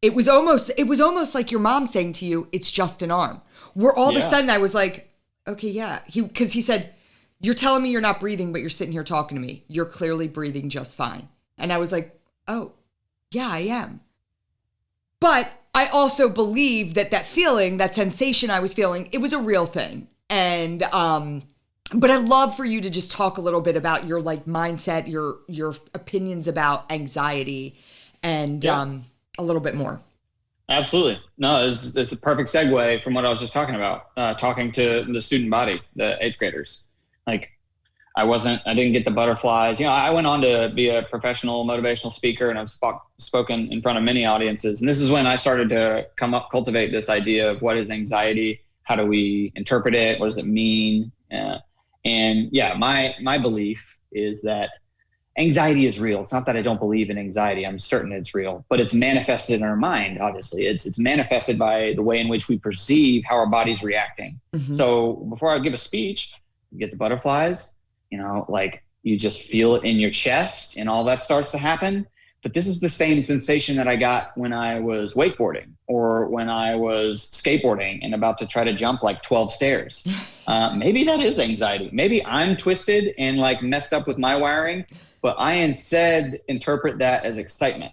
it was almost like your mom saying to you, it's just an arm. Where all of a sudden I was like, okay, yeah. Because he said, you're telling me you're not breathing, but you're sitting here talking to me. You're clearly breathing just fine. And I was like, oh, yeah, I am. But I also believe that feeling, that sensation I was feeling, it was a real thing. And, but I'd love for you to just talk a little bit about your like mindset, your opinions about anxiety and, a little bit more. Absolutely. No, it's a perfect segue from what I was just talking about, talking to the student body, the 8th graders. Like I didn't get the butterflies. You know, I went on to be a professional motivational speaker and I've spoken in front of many audiences. And this is when I started to cultivate this idea of what is anxiety? How do we interpret it? What does it mean? My belief is that anxiety is real. It's not that I don't believe in anxiety. I'm certain it's real, but it's manifested in our mind. Obviously it's manifested by the way in which we perceive how our body's reacting. Mm-hmm. So before I give a speech, you get the butterflies, you know, like you just feel it in your chest and all that starts to happen. But this is the same sensation that I got when I was wakeboarding or when I was skateboarding and about to try to jump like 12 stairs. Maybe that is anxiety. Maybe I'm twisted and like messed up with my wiring, but I instead interpret that as excitement.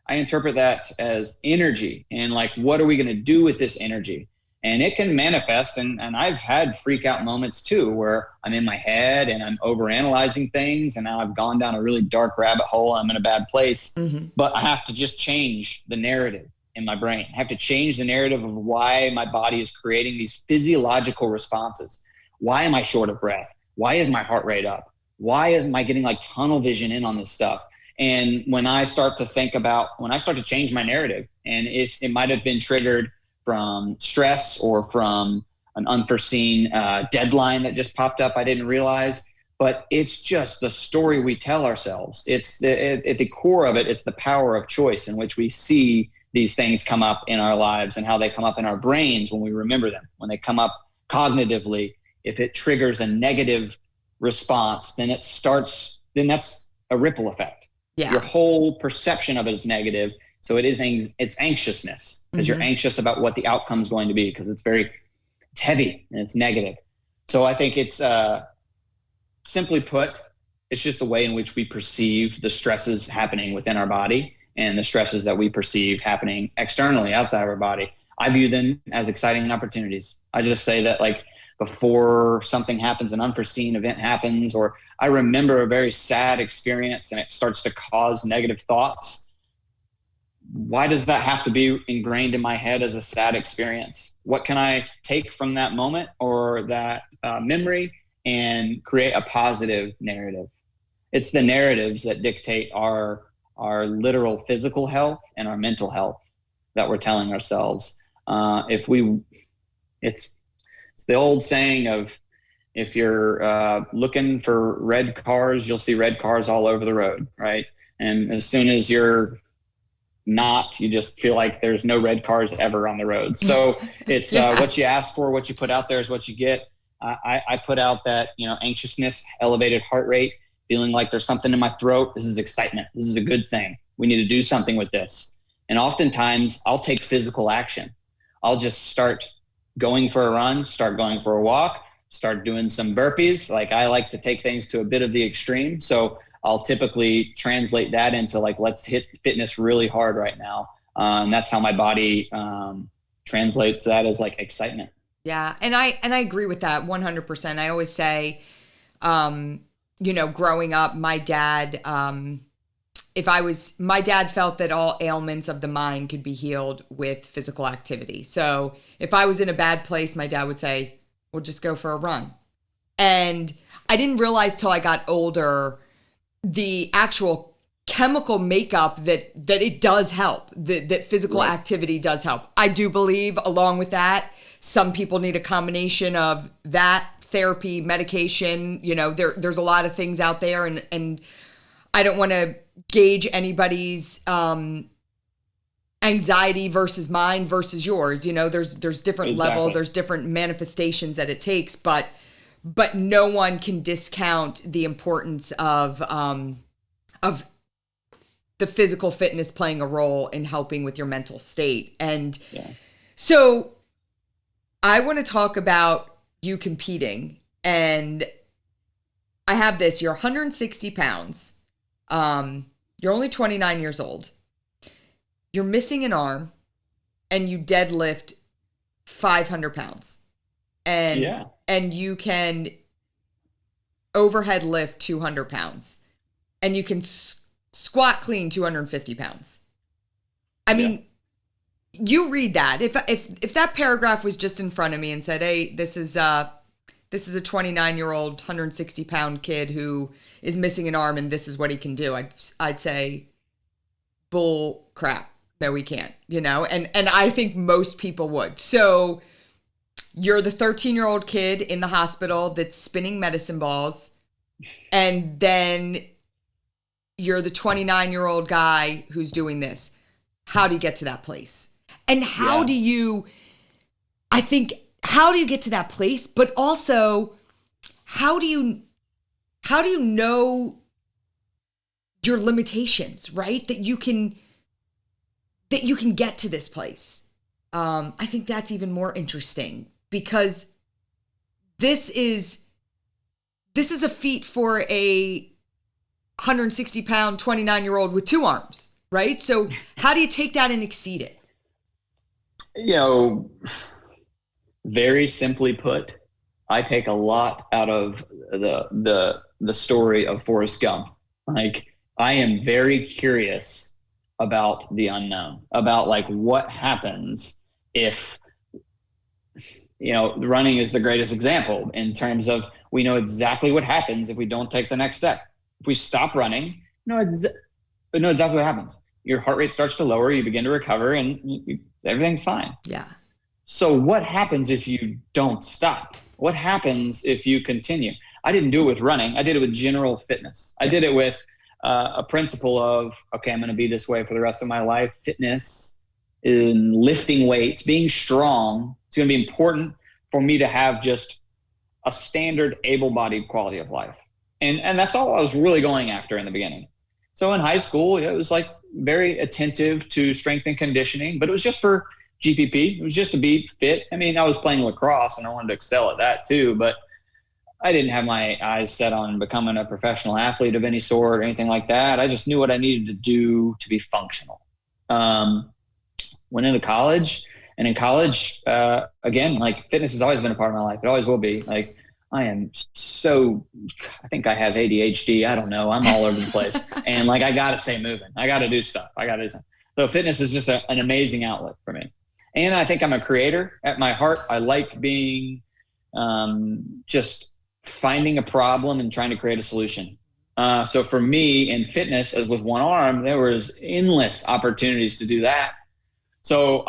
I interpret that as energy and like, what are we going to do with this energy? And it can manifest. And I've had freak out moments too, where I'm in my head and I'm overanalyzing things. And now I've gone down a really dark rabbit hole. I'm in a bad place, but I have to just change the narrative in my brain. I have to change the narrative of why my body is creating these physiological responses. Why am I short of breath? Why is my heart rate up? Why am I getting like tunnel vision in on this stuff? And when I start to change my narrative, and it might have been triggered from stress or from an unforeseen deadline that just popped up I didn't realize, but it's just the story we tell ourselves. It's at the core of it, it's the power of choice in which we see these things come up in our lives and how they come up in our brains when we remember them, when they come up cognitively. If it triggers a negative response, then that's a ripple effect. Yeah. Your whole perception of it is negative. So it's anxiousness because you're anxious about what the outcome is going to be because it's heavy and it's negative. So I think it's simply put, it's just the way in which we perceive the stresses happening within our body and the stresses that we perceive happening externally outside of our body. I view them as exciting opportunities. I just say that like before something happens, an unforeseen event happens, or I remember a very sad experience and it starts to cause negative thoughts. Why does that have to be ingrained in my head as a sad experience? What can I take from that moment or that memory and create a positive narrative? It's the narratives that dictate our literal physical health and our mental health that we're telling ourselves. It's the old saying of, if you're looking for red cars, you'll see red cars all over the road, right? And as soon as you're you just feel like there's no red cars ever on the road. So it's what you ask for, what you put out there is what you get. I put out that, anxiousness, elevated heart rate, feeling like there's something in my throat. This is excitement. This is a good thing. We need to do something with this. And oftentimes I'll take physical action. I'll just start going for a run, start going for a walk, start doing some burpees. Like I like to take things to a bit of the extreme. So I'll typically translate that into like, let's hit fitness really hard right now. And that's how my body translates that as like excitement. Yeah. And I agree with that 100%. I always say, growing up, my dad, my dad felt that all ailments of the mind could be healed with physical activity. So if I was in a bad place, my dad would say, well, just go for a run. And I didn't realize till I got older the actual chemical makeup that it does help, that physical activity does help. I do believe along with that, some people need a combination of that, therapy, medication, there's a lot of things out there, and I don't want to gauge anybody's anxiety versus mine versus yours. There's different level, there's different manifestations that it takes, but no one can discount the importance of the physical fitness playing a role in helping with your mental state. And so I want to talk about you competing, and I have this, you're 160 pounds. You're only 29 years old. You're missing an arm and you deadlift 500 pounds. And you can overhead lift 200 pounds, and you can squat clean 250 pounds. I mean, you read that. If that paragraph was just in front of me and said, hey, this is a 29-year-old, 160 pound kid who is missing an arm and this is what he can do, I'd say, bull crap, that we can't, and I think most people would. So you're the 13-year-old kid in the hospital that's spinning medicine balls, and then you're the 29-year-old guy who's doing this. How do you get to that place? And how do you get to that place? But also, how do you know your limitations, right? That you can get to this place. I think that's even more interesting because this is a feat for a 160-pound, 29-year-old with 2 arms, right? So how do you take that and exceed it? Very simply put, I take a lot out of the story of Forrest Gump. Like, I am very curious about the unknown, about like what happens if, running is the greatest example in terms of we know exactly what happens if we don't take the next step. If we stop running, know exactly what happens. Your heart rate starts to lower, you begin to recover, and everything's fine. Yeah. So what happens if you don't stop? What happens if you continue? I didn't do it with running. I did it with general fitness. I did it with a principle of, okay, I'm going to be this way for the rest of my life. Fitness, in lifting weights, being strong, it's going to be important for me to have just a standard able-bodied quality of life. And that's all I was really going after in the beginning. So in high school, it was like very attentive to strength and conditioning, but it was just for GPP. It was just to be fit. I mean, I was playing lacrosse and I wanted to excel at that too, but I didn't have my eyes set on becoming a professional athlete of any sort or anything like that. I just knew what I needed to do to be functional. Went into college, and in college, again, like fitness has always been a part of my life. It always will be. Like, I think I have ADHD. I don't know. I'm all over the place. And like, I got to stay moving. I got to do stuff. So fitness is just an amazing outlet for me. And I think I'm a creator at my heart. I like being just finding a problem and trying to create a solution. So for me in fitness, as with one arm, there was endless opportunities to do that. So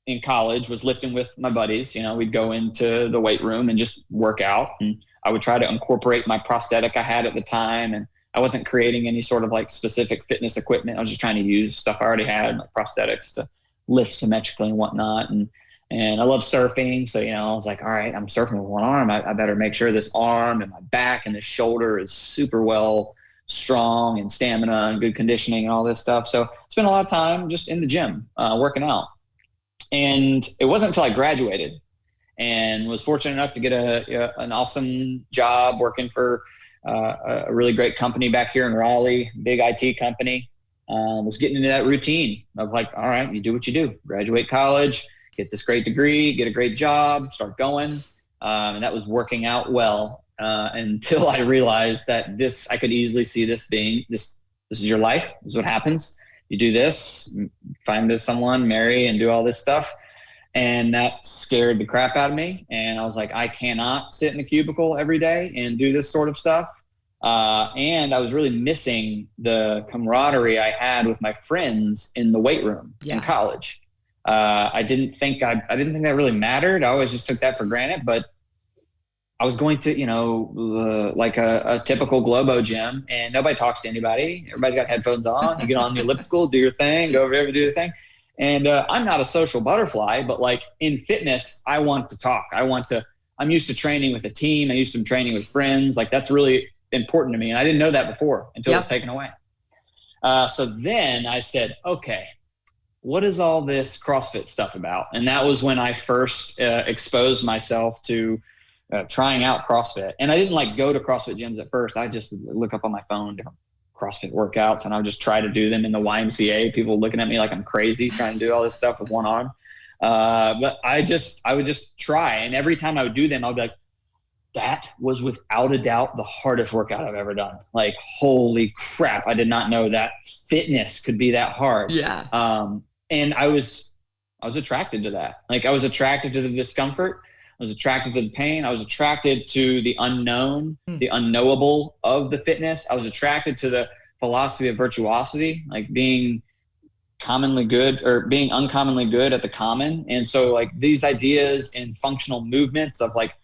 in college was lifting with my buddies. We'd go into the weight room and just work out, and I would try to incorporate my prosthetic I had at the time. And I wasn't creating any sort of like specific fitness equipment. I was just trying to use stuff I already had, like prosthetics, to lift symmetrically and whatnot. And I love surfing. So, I was like, all right, I'm surfing with one arm. I better make sure this arm and my back and this shoulder is super well strong and stamina and good conditioning and all this stuff. So I spent a lot of time just in the gym, working out. And it wasn't until I graduated and was fortunate enough to get an awesome job working for a really great company back here in Raleigh, big IT company. Was getting into that routine of like, all right, you do what you do, graduate college, get this great degree, get a great job, start going. And that was working out well until I realized that I could easily see this being this is your life. This is what happens. You do this, find someone, marry, and do all this stuff. And that scared the crap out of me. And I was like, I cannot sit in a cubicle every day and do this sort of stuff. And I was really missing the camaraderie I had with my friends in the weight room in college. I didn't think that really mattered. I always just took that for granted, but I was going to, like a typical Globo gym, and nobody talks to anybody. Everybody's got headphones on. You get on the elliptical, do your thing, go over there, do your thing. And I'm not a social butterfly, but like in fitness, I want to talk. I'm used to training with a team. I'm used to training with friends. Like, that's really important to me. And I didn't know that before until it was taken away. So then I said, okay, what is all this CrossFit stuff about? And that was when I first exposed myself to trying out CrossFit. And I didn't like go to CrossFit gyms at first. I just look up on my phone different CrossFit workouts, and I would just try to do them in the YMCA. People looking at me like I'm crazy trying to do all this stuff with one arm. But I would just try. And every time I would do them, I would be like, that was without a doubt the hardest workout I've ever done. Like, holy crap. I did not know that fitness could be that hard. Yeah. And I was attracted to that. Like, I was attracted to the discomfort. I was attracted to the pain. I was attracted to the unknown, the unknowable of the fitness. I was attracted to the philosophy of virtuosity, like being commonly good or being uncommonly good at the common. And so like these ideas and functional movements of like,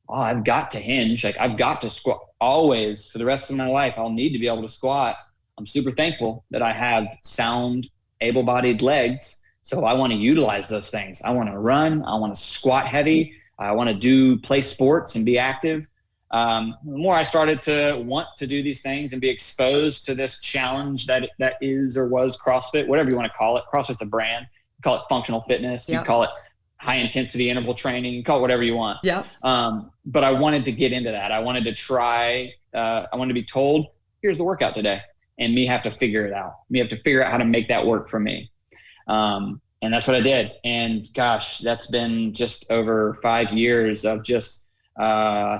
oh, I've got to hinge. Like, I've got to squat always for the rest of my life. I'll need to be able to squat. I'm super thankful that I have sound, able-bodied legs. So I want to utilize those things. I want to run. I want to squat heavy. I want to play sports and be active. the more I started to want to do these things and be exposed to this challenge that is or was CrossFit, whatever you want to call it. CrossFit's a brand. You call it functional fitness. You call it high intensity interval training. You call it whatever you want. Yeah. But I wanted to get into that. I wanted to try. I wanted to be told, here's the workout today, and me have to figure it out. Me have to figure out how to make that work for me. And that's what I did. And gosh, that's been just over 5 years of just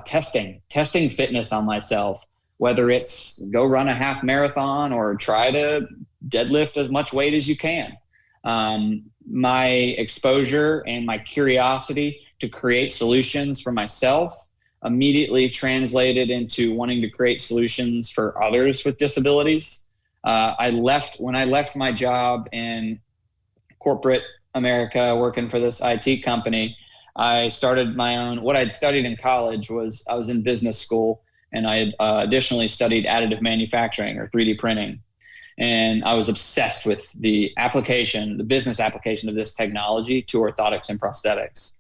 testing fitness on myself, whether it's go run a half marathon or try to deadlift as much weight as you can. My exposure and my curiosity to create solutions for myself immediately translated into wanting to create solutions for others with disabilities. When I left my job in corporate America working for this IT company, I started my own. What I'd studied in college was I was in business school, and I had additionally studied additive manufacturing or 3D printing. And I was obsessed with the business application of this technology to orthotics and prosthetics.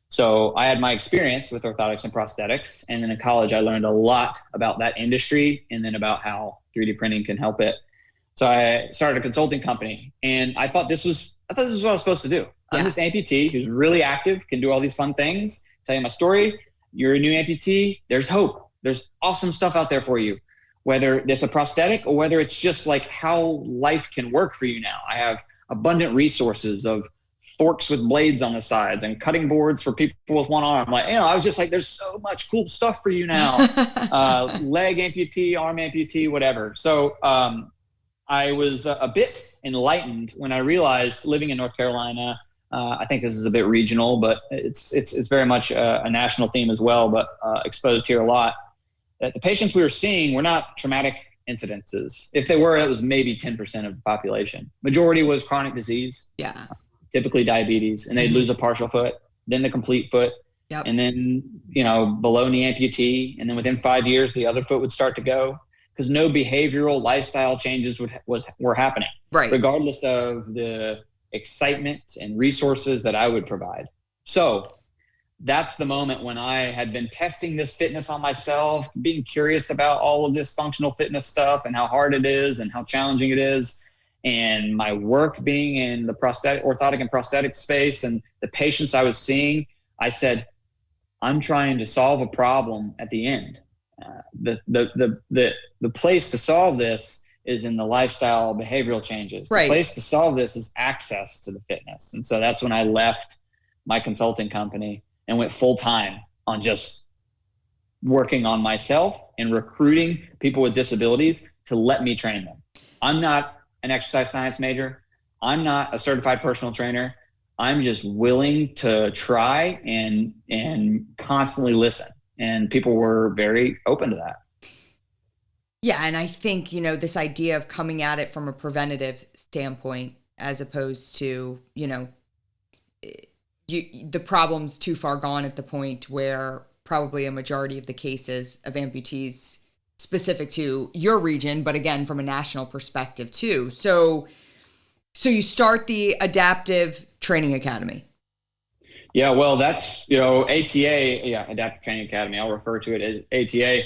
So I had my experience with orthotics and prosthetics. And then in college, I learned a lot about that industry and then about how 3D printing can help it. So I started a consulting company, and I thought this was what I was supposed to do. I'm this amputee who's really active, can do all these fun things, tell you my story. You're a new amputee. There's hope. There's awesome stuff out there for you, whether it's a prosthetic or whether it's just like how life can work for you now. I have abundant resources of forks with blades on the sides and cutting boards for people with one arm. I was just like, there's so much cool stuff for you now. Leg amputee, arm amputee, whatever. So I was a bit enlightened when I realized, living in North Carolina, I think this is a bit regional, but it's very much a national theme as well, but exposed here a lot, that the patients we were seeing were not traumatic incidences. If they were, it was maybe 10% of the population. Majority was chronic disease, typically diabetes, and they'd lose a partial foot, then the complete foot, and then, below knee amputee. And then within 5 years, the other foot would start to go, because no behavioral lifestyle changes were happening, regardless of the excitement and resources that I would provide. So that's the moment when I had been testing this fitness on myself, being curious about all of this functional fitness stuff and how hard it is and how challenging it is. And my work being in the orthotic and prosthetic space and the patients I was seeing, I said, I'm trying to solve a problem at the end. The place to solve this is in the lifestyle behavioral changes. The place to solve this is access to the fitness. And so that's when I left my consulting company and went full time on just working on myself and recruiting people with disabilities to let me train them. I'm not an exercise science major. I'm not a certified personal trainer. I'm just willing to try and constantly listen. And people were very open to that. Yeah. And I think, this idea of coming at it from a preventative standpoint, as opposed to, the problem's too far gone at the point where probably a majority of the cases of amputees specific to your region, but again, from a national perspective too. So you start the Adaptive Training Academy. Yeah, well, that's, ATA, Adaptive Training Academy. I'll refer to it as ATA.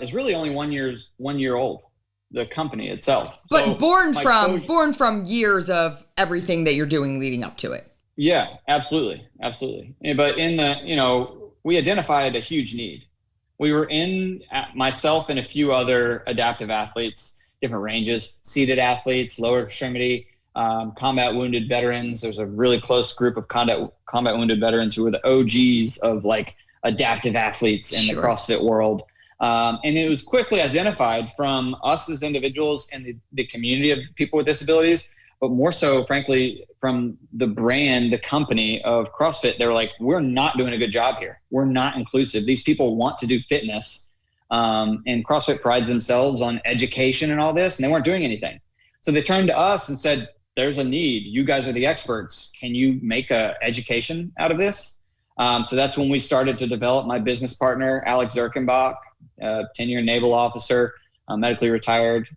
Is really only 1 year old, the company itself. But so born from years of everything that you're doing leading up to it. Yeah, absolutely. But we identified a huge need. We were myself and a few other adaptive athletes, different ranges, seated athletes, lower extremity, combat wounded veterans. There's a really close group of combat wounded veterans who were the OGs of adaptive athletes in the CrossFit world. And it was quickly identified from us as individuals and the community of people with disabilities, but more so, frankly, from the brand, the company of CrossFit. They were like, we're not doing a good job here. We're not inclusive. These people want to do fitness. And CrossFit prides themselves on education and all this, and they weren't doing anything. So they turned to us and said, there's a need. You guys are the experts. Can you make a education out of this? So that's when we started to develop. My business partner, Alex Zirkenbach, 10-year naval officer, medically retired.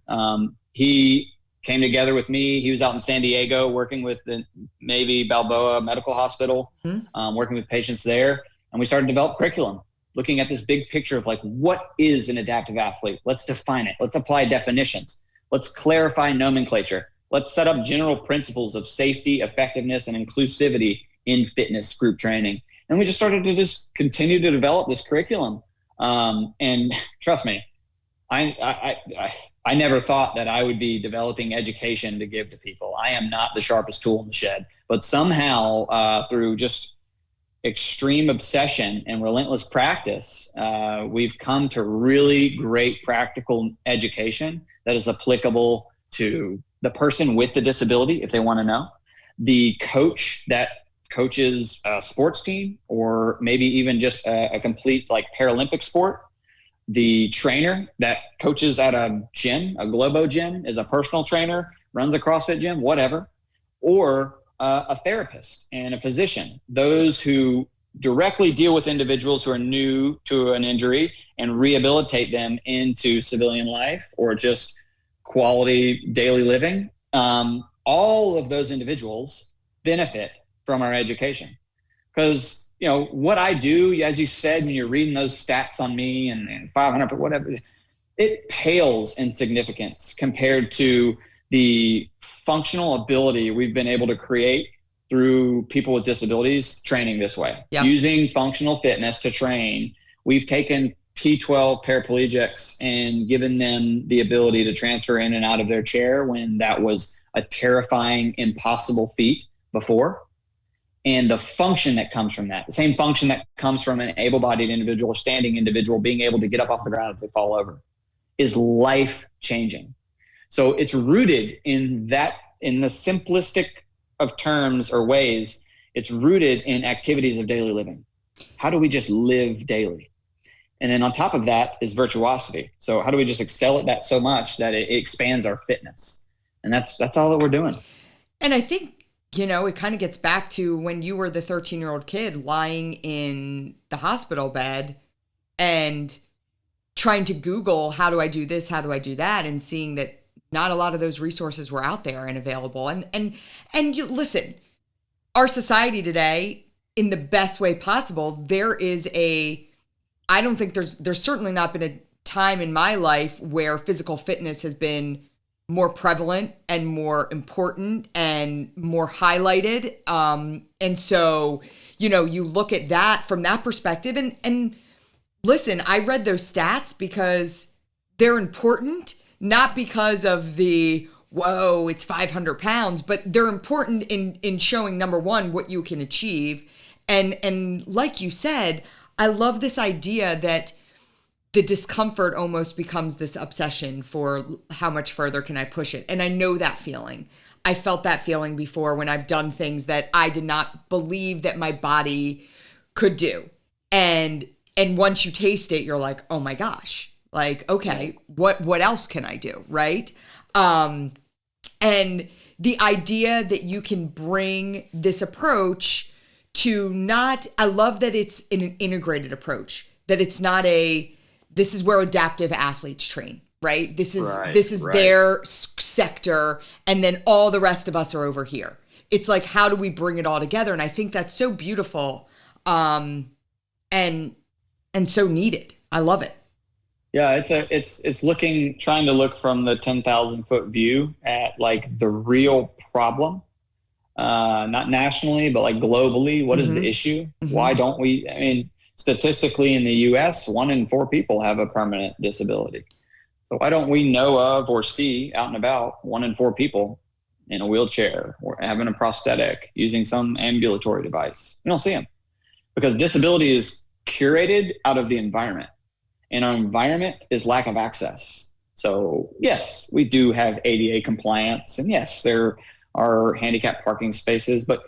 He came together with me. He was out in San Diego working with the Navy Balboa Medical Hospital, working with patients there. And we started to develop curriculum. looking at this big picture of like, what is an adaptive athlete? Let's define it. Let's apply definitions. Let's clarify nomenclature. Let's set up general principles of safety, effectiveness, and inclusivity in fitness group training. And we just started to just continue to develop this curriculum. And trust me, I never thought that I would be developing education to give to people. I am not the sharpest tool in the shed, but somehow through just extreme obsession and relentless practice, we've come to really great practical education that is applicable to the person with the disability, if they want to know, the coach that coaches a sports team, or maybe even just a complete like Paralympic sport, the trainer that coaches at a gym, a Globo gym, is a personal trainer, runs a CrossFit gym, whatever, or a therapist and a physician, those who directly deal with individuals who are new to an injury and rehabilitate them into civilian life or just quality daily living. All of those individuals benefit from our education, because what I do, as you said, when you're reading those stats on me and 500 or whatever, it pales in significance compared to the functional ability we've been able to create through people with disabilities training this way. Yep. Using functional fitness to train. We've taken T12 paraplegics and given them the ability to transfer in and out of their chair when that was a terrifying, impossible feat before. And the function that comes from that, the same function that comes from an able-bodied individual, standing individual, being able to get up off the ground if they fall over, is life-changing. So it's rooted in that, in the simplistic of terms or ways, it's rooted in activities of daily living. How do we just live daily? And then on top of that is virtuosity. So how do we just excel at that so much that it expands our fitness? And that's all that we're doing. And I think, it kind of gets back to when you were the 13-year-old kid lying in the hospital bed and trying to Google, how do I do this? How do I do that? And seeing that not a lot of those resources were out there and available. And you listen, our society today, in the best way possible, I don't think there's certainly not been a time in my life where physical fitness has been more prevalent and more important and more highlighted. And so, you look at that from that perspective and listen, I read those stats because they're important, not because of whoa, it's 500 pounds, but they're important in showing, number one, what you can achieve. And like you said, I love this idea that the discomfort almost becomes this obsession for how much further can I push it. And I know that feeling. I felt that feeling before when I've done things that I did not believe that my body could do. And once you taste it, you're like, oh my gosh, like, okay, what else can I do? Right. And the idea that you can bring this approach to I love that it's an integrated approach, that it's not this is where adaptive athletes train, right? This is their sector, and then all the rest of us are over here. It's like, how do we bring it all together? And I think that's so beautiful, and so needed. I love it. Yeah, it's trying to look from the 10,000 foot view at like the real problem, not nationally, but like globally. What is the issue? Mm-hmm. Why don't we? Statistically in the U.S., 1 in 4 people have a permanent disability. So why don't we know of or see out and about 1 in 4 people in a wheelchair or having a prosthetic, using some ambulatory device? We don't see them because disability is curated out of the environment, and our environment is lack of access. So yes, we do have ADA compliance, and yes, there are handicapped parking spaces, but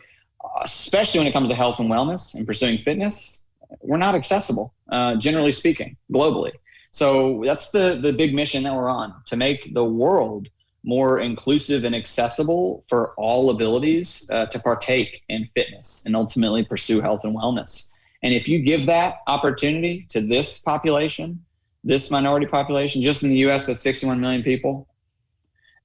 especially when it comes to health and wellness and pursuing fitness, we're not accessible, generally speaking, globally. So that's the big mission that we're on, to make the world more inclusive and accessible for all abilities to partake in fitness and ultimately pursue health and wellness. And if you give that opportunity to this population, this minority population, just in the U.S., that's 61 million people.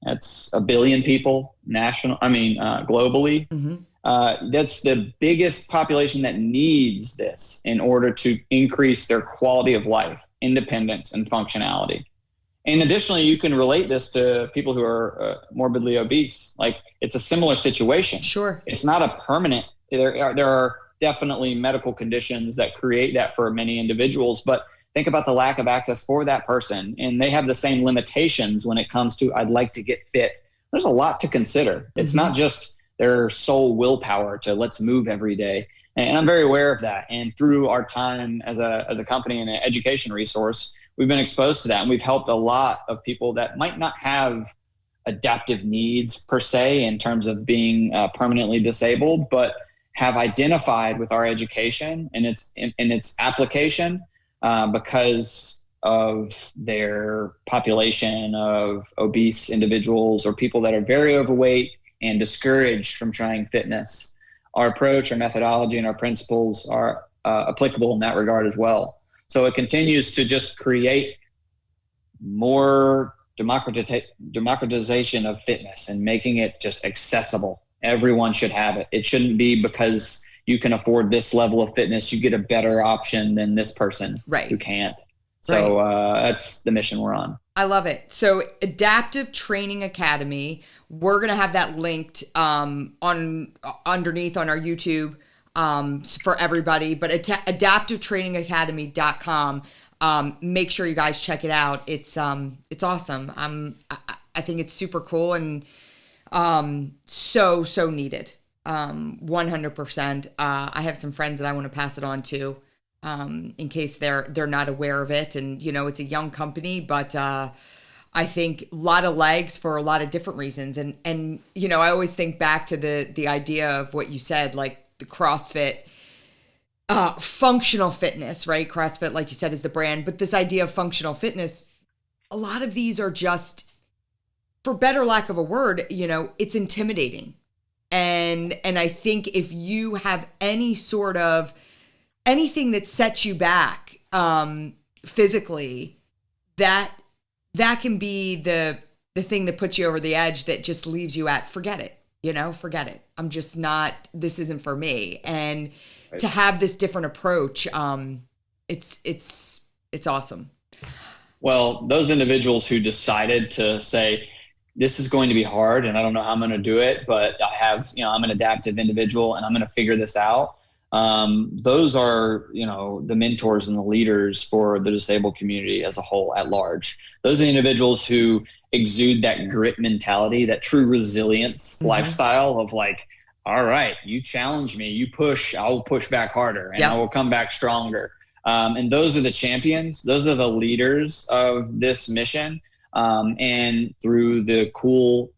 That's 1 billion people globally. Mm-hmm. That's the biggest population that needs this in order to increase their quality of life, independence, and functionality. And additionally, you can relate this to people who are morbidly obese. Like, it's a similar situation. Sure. It's not a permanent, there are definitely medical conditions that create that for many individuals, but think about the lack of access for that person. And they have the same limitations when it comes to, I'd like to get fit. There's a lot to consider. It's not just their sole willpower to let's move every day. And I'm very aware of that. And through our time as a company and an education resource, we've been exposed to that. And we've helped a lot of people that might not have adaptive needs per se in terms of being permanently disabled, but have identified with our education and its application because of their population of obese individuals or people that are very overweight and discouraged from trying fitness. Our approach, our methodology, and our principles are applicable in that regard as well. So it continues to just create more democratization of fitness and making it just accessible. Everyone should have it. It shouldn't be because you can afford this level of fitness, you get a better option than this person who can't. So that's the mission we're on. I love it. So Adaptive Training Academy, we're going to have that linked underneath on our YouTube for everybody, but adaptivetrainingacademy.com. Make sure you guys check it out. It's awesome. I think it's super cool and so needed. 100%. I have some friends that I want to pass it on to in case they're not aware of it. And, it's a young company, but I think a lot of legs for a lot of different reasons. And I always think back to the idea of what you said, like the CrossFit, functional fitness, right? CrossFit, like you said, is the brand, but this idea of functional fitness, a lot of these are just, for better lack of a word, it's intimidating. And I think if you have any sort of anything that sets you back physically, that can be the thing that puts you over the edge, that just leaves you at forget it. Forget it. I'm just not, this isn't for me. And to have this different approach, it's awesome. Well, those individuals who decided to say, this is going to be hard and I don't know how I'm going to do it, but I'm an adaptive individual and I'm going to figure this out. Those are, the mentors and the leaders for the disabled community as a whole at large. Those are the individuals who exude that grit mentality, that true resilience lifestyle of like, all right, you challenge me, you push, I'll push back harder and I will come back stronger. And those are the champions. Those are the leaders of this mission. And through the cool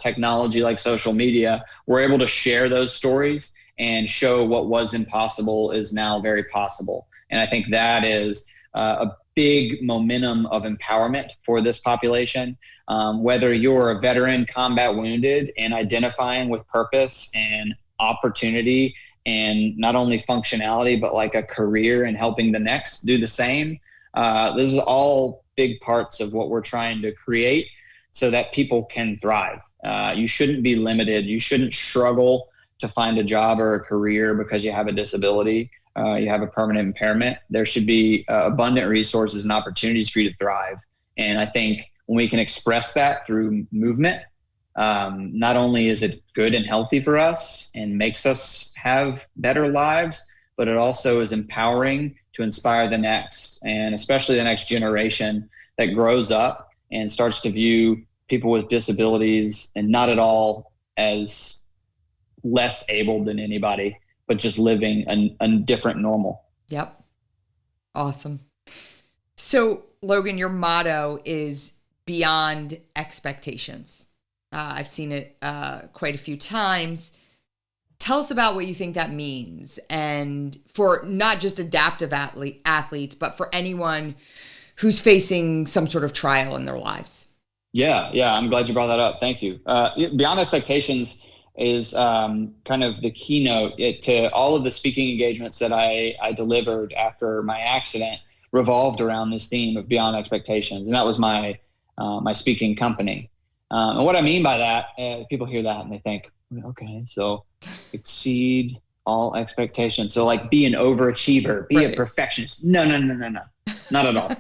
technology like social media, we're able to share those stories and show what was impossible is now very possible. And I think that is a big momentum of empowerment for this population. Whether you're a veteran, combat wounded, and identifying with purpose and opportunity and not only functionality, but like a career and helping the next do the same. This is all big parts of what we're trying to create so that people can thrive. You shouldn't be limited. You shouldn't struggle to find a job or a career because you have a disability, you have a permanent impairment. There should be abundant resources and opportunities for you to thrive. And I think when we can express that through movement, not only is it good and healthy for us and makes us have better lives, but it also is empowering to inspire the next, and especially the next generation that grows up and starts to view people with disabilities and not at all as less able than anybody, but just living a different normal. Yep. Awesome. So Logan, your motto is beyond expectations. I've seen it quite a few times. Tell us about what you think that means, and for not just adaptive athletes, but for anyone who's facing some sort of trial in their lives. Yeah. I'm glad you brought that up. Thank you. Beyond expectations is kind of the keynote to all of the speaking engagements that I delivered after my accident revolved around this theme of beyond expectations. And that was my speaking company. And what I mean by that, people hear that and they think, okay, so exceed all expectations. So like be an overachiever, be a perfectionist. No, not at all.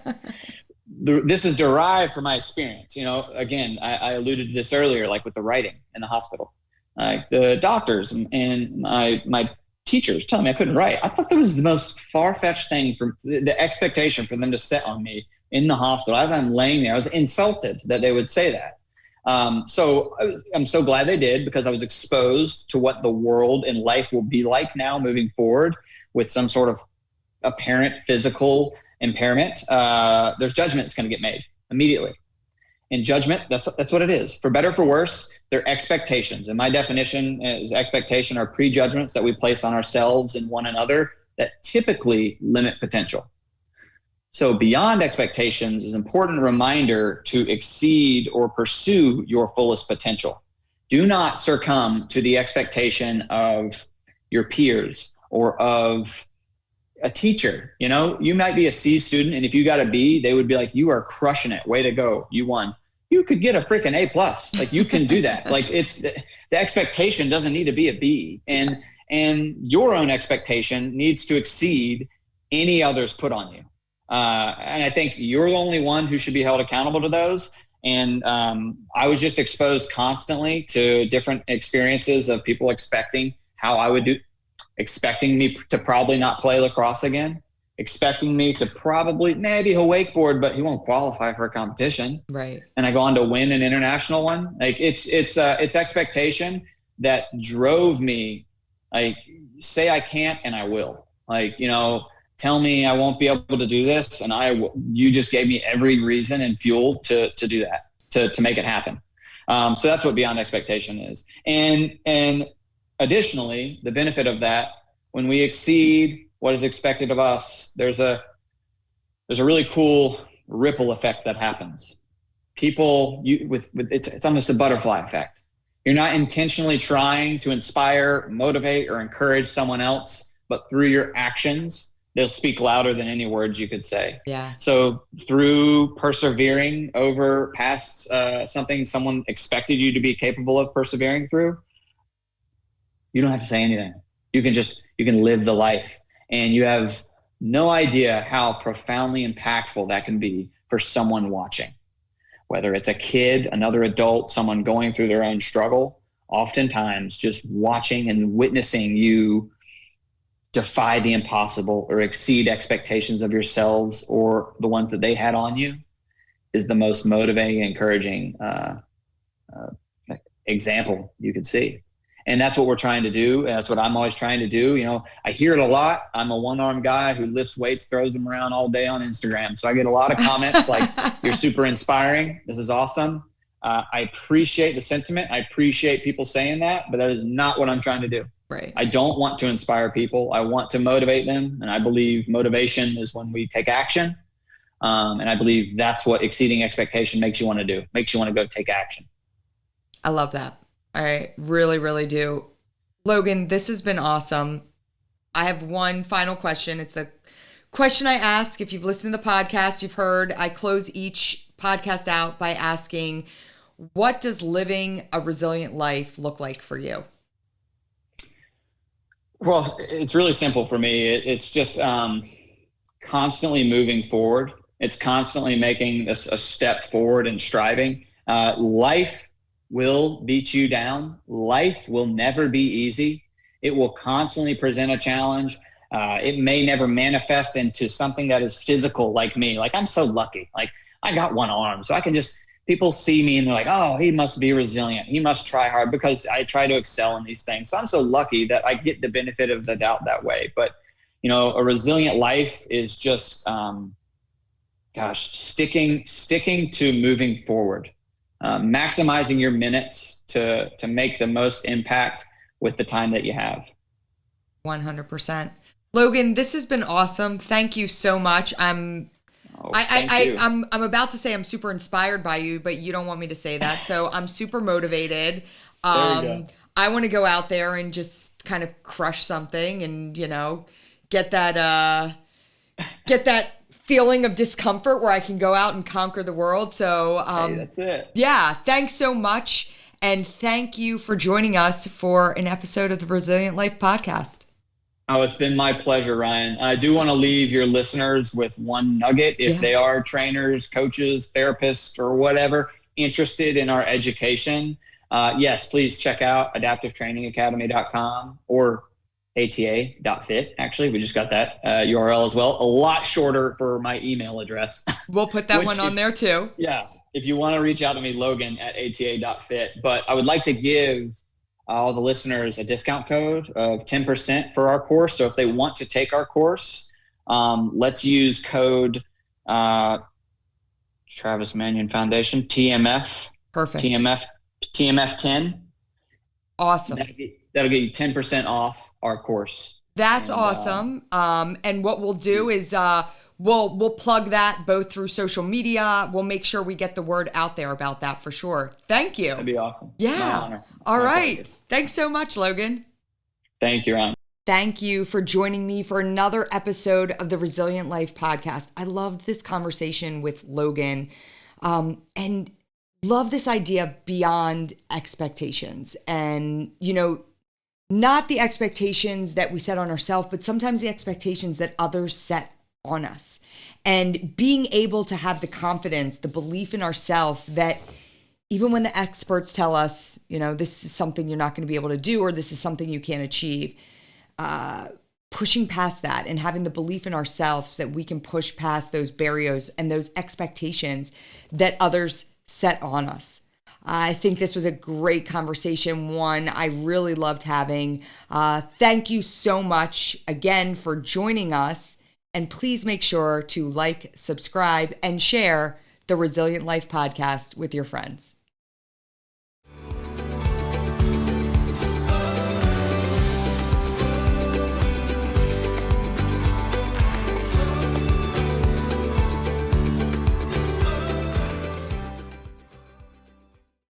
This is derived from my experience. Again, I alluded to this earlier, like with the writing in the hospital, like the doctors and my teachers telling me I couldn't write. I thought that was the most far-fetched thing, for the expectation for them to set on me in the hospital. As I'm laying there, I was insulted that they would say that. So I'm so glad they did, because I was exposed to what the world and life will be like now moving forward with some sort of apparent physical impairment. There's judgment that's going to get made immediately. And judgment, that's what it is. For better or for worse, they're expectations. And my definition is expectation are prejudgments that we place on ourselves and one another that typically limit potential. So beyond expectations is an important reminder to exceed or pursue your fullest potential. Do not succumb to the expectation of your peers or of a teacher. You might be a C student, and if you got a B, they would be like, you are crushing it. Way to go. You won. You could get a freaking A+. Like, you can do that. Like, it's the expectation doesn't need to be a B, and your own expectation needs to exceed any others put on you. And I think you're the only one who should be held accountable to those. And I was just exposed constantly to different experiences of people expecting how I would do, expecting me to probably not play lacrosse again, expecting me to probably maybe he'll wakeboard, but he won't qualify for a competition. Right. And I go on to win an international one. Like it's expectation that drove me. Like, say I can't and I will. Like, tell me I won't be able to do this, and you just gave me every reason and fuel to do that, to make it happen. So that's what beyond expectation is. And additionally, the benefit of that, when we exceed what is expected of us, there's a really cool ripple effect that happens. People, it's almost a butterfly effect. You're not intentionally trying to inspire, motivate, or encourage someone else, but through your actions, they'll speak louder than any words you could say. Yeah. So through persevering over past something someone expected you to be capable of persevering through, you don't have to say anything. You can live the life, and you have no idea how profoundly impactful that can be for someone watching. Whether it's a kid, another adult, someone going through their own struggle, oftentimes just watching and witnessing you defy the impossible or exceed expectations of yourselves or the ones that they had on you is the most motivating, encouraging example you could see. And that's what we're trying to do. That's what I'm always trying to do. I hear it a lot. I'm a one-armed guy who lifts weights, throws them around all day on Instagram. So I get a lot of comments like, you're super inspiring. This is awesome. I appreciate the sentiment. I appreciate people saying that, but that is not what I'm trying to do. Right. I don't want to inspire people. I want to motivate them. And I believe motivation is when we take action. And I believe that's what exceeding expectation makes you want to do, makes you want to go take action. I love that. I really, really do. Logan, this has been awesome. I have one final question. It's the question I ask. If you've listened to the podcast, you've heard I close each podcast out by asking, what does living a resilient life look like for you? Well, it's really simple for me. It's just constantly moving forward. It's constantly making a step forward and striving. Life will beat you down. Life will never be easy. It will constantly present a challenge. It may never manifest into something that is physical like me. Like, I'm so lucky. Like, I got one arm, so I can just, people see me and they're like, oh, he must be resilient. He must try hard, because I try to excel in these things. So I'm so lucky that I get the benefit of the doubt that way. But, a resilient life is just, sticking to moving forward. Maximizing your minutes to make the most impact with the time that you have. 100%. Logan, this has been awesome. Thank you so much. I'm about to say I'm super inspired by you, but you don't want me to say that. So I'm super motivated. I want to go out there and just kind of crush something and, get that feeling of discomfort where I can go out and conquer the world. So hey, that's it. Yeah, thanks so much. And thank you for joining us for an episode of the Resilient Life podcast. Oh, it's been my pleasure, Ryan. I do want to leave your listeners with one nugget. If they are trainers, coaches, therapists, or whatever interested in our education, yes, please check out adaptivetrainingacademy.com or ata.fit. Actually, we just got that URL as well. A lot shorter for my email address. We'll put that one on there too. Yeah. If you want to reach out to me, Logan at ata.fit. But I would like to give all the listeners a discount code of 10% for our course. So if they want to take our course, let's use code Travis Manion Foundation, TMF. Perfect. TMF10. Awesome. That'll get you 10% off our course. That's awesome. And what we'll do is we'll plug that both through social media. We'll make sure we get the word out there about that for sure. Thank you. That'd be awesome. Yeah. My honor. All right. Thanks so much, Logan. Thank you, Ryan. Thank you for joining me for another episode of the Resilient Life podcast. I loved this conversation with Logan and love this idea beyond expectations. And, not the expectations that we set on ourselves, but sometimes the expectations that others set on us. And being able to have the confidence, the belief in ourselves that even when the experts tell us, this is something you're not going to be able to do, or this is something you can't achieve, pushing past that and having the belief in ourselves that we can push past those barriers and those expectations that others set on us. I think this was a great conversation, one I really loved having. Thank you so much again for joining us. And please make sure to like, subscribe, and share the Resilient Life podcast with your friends.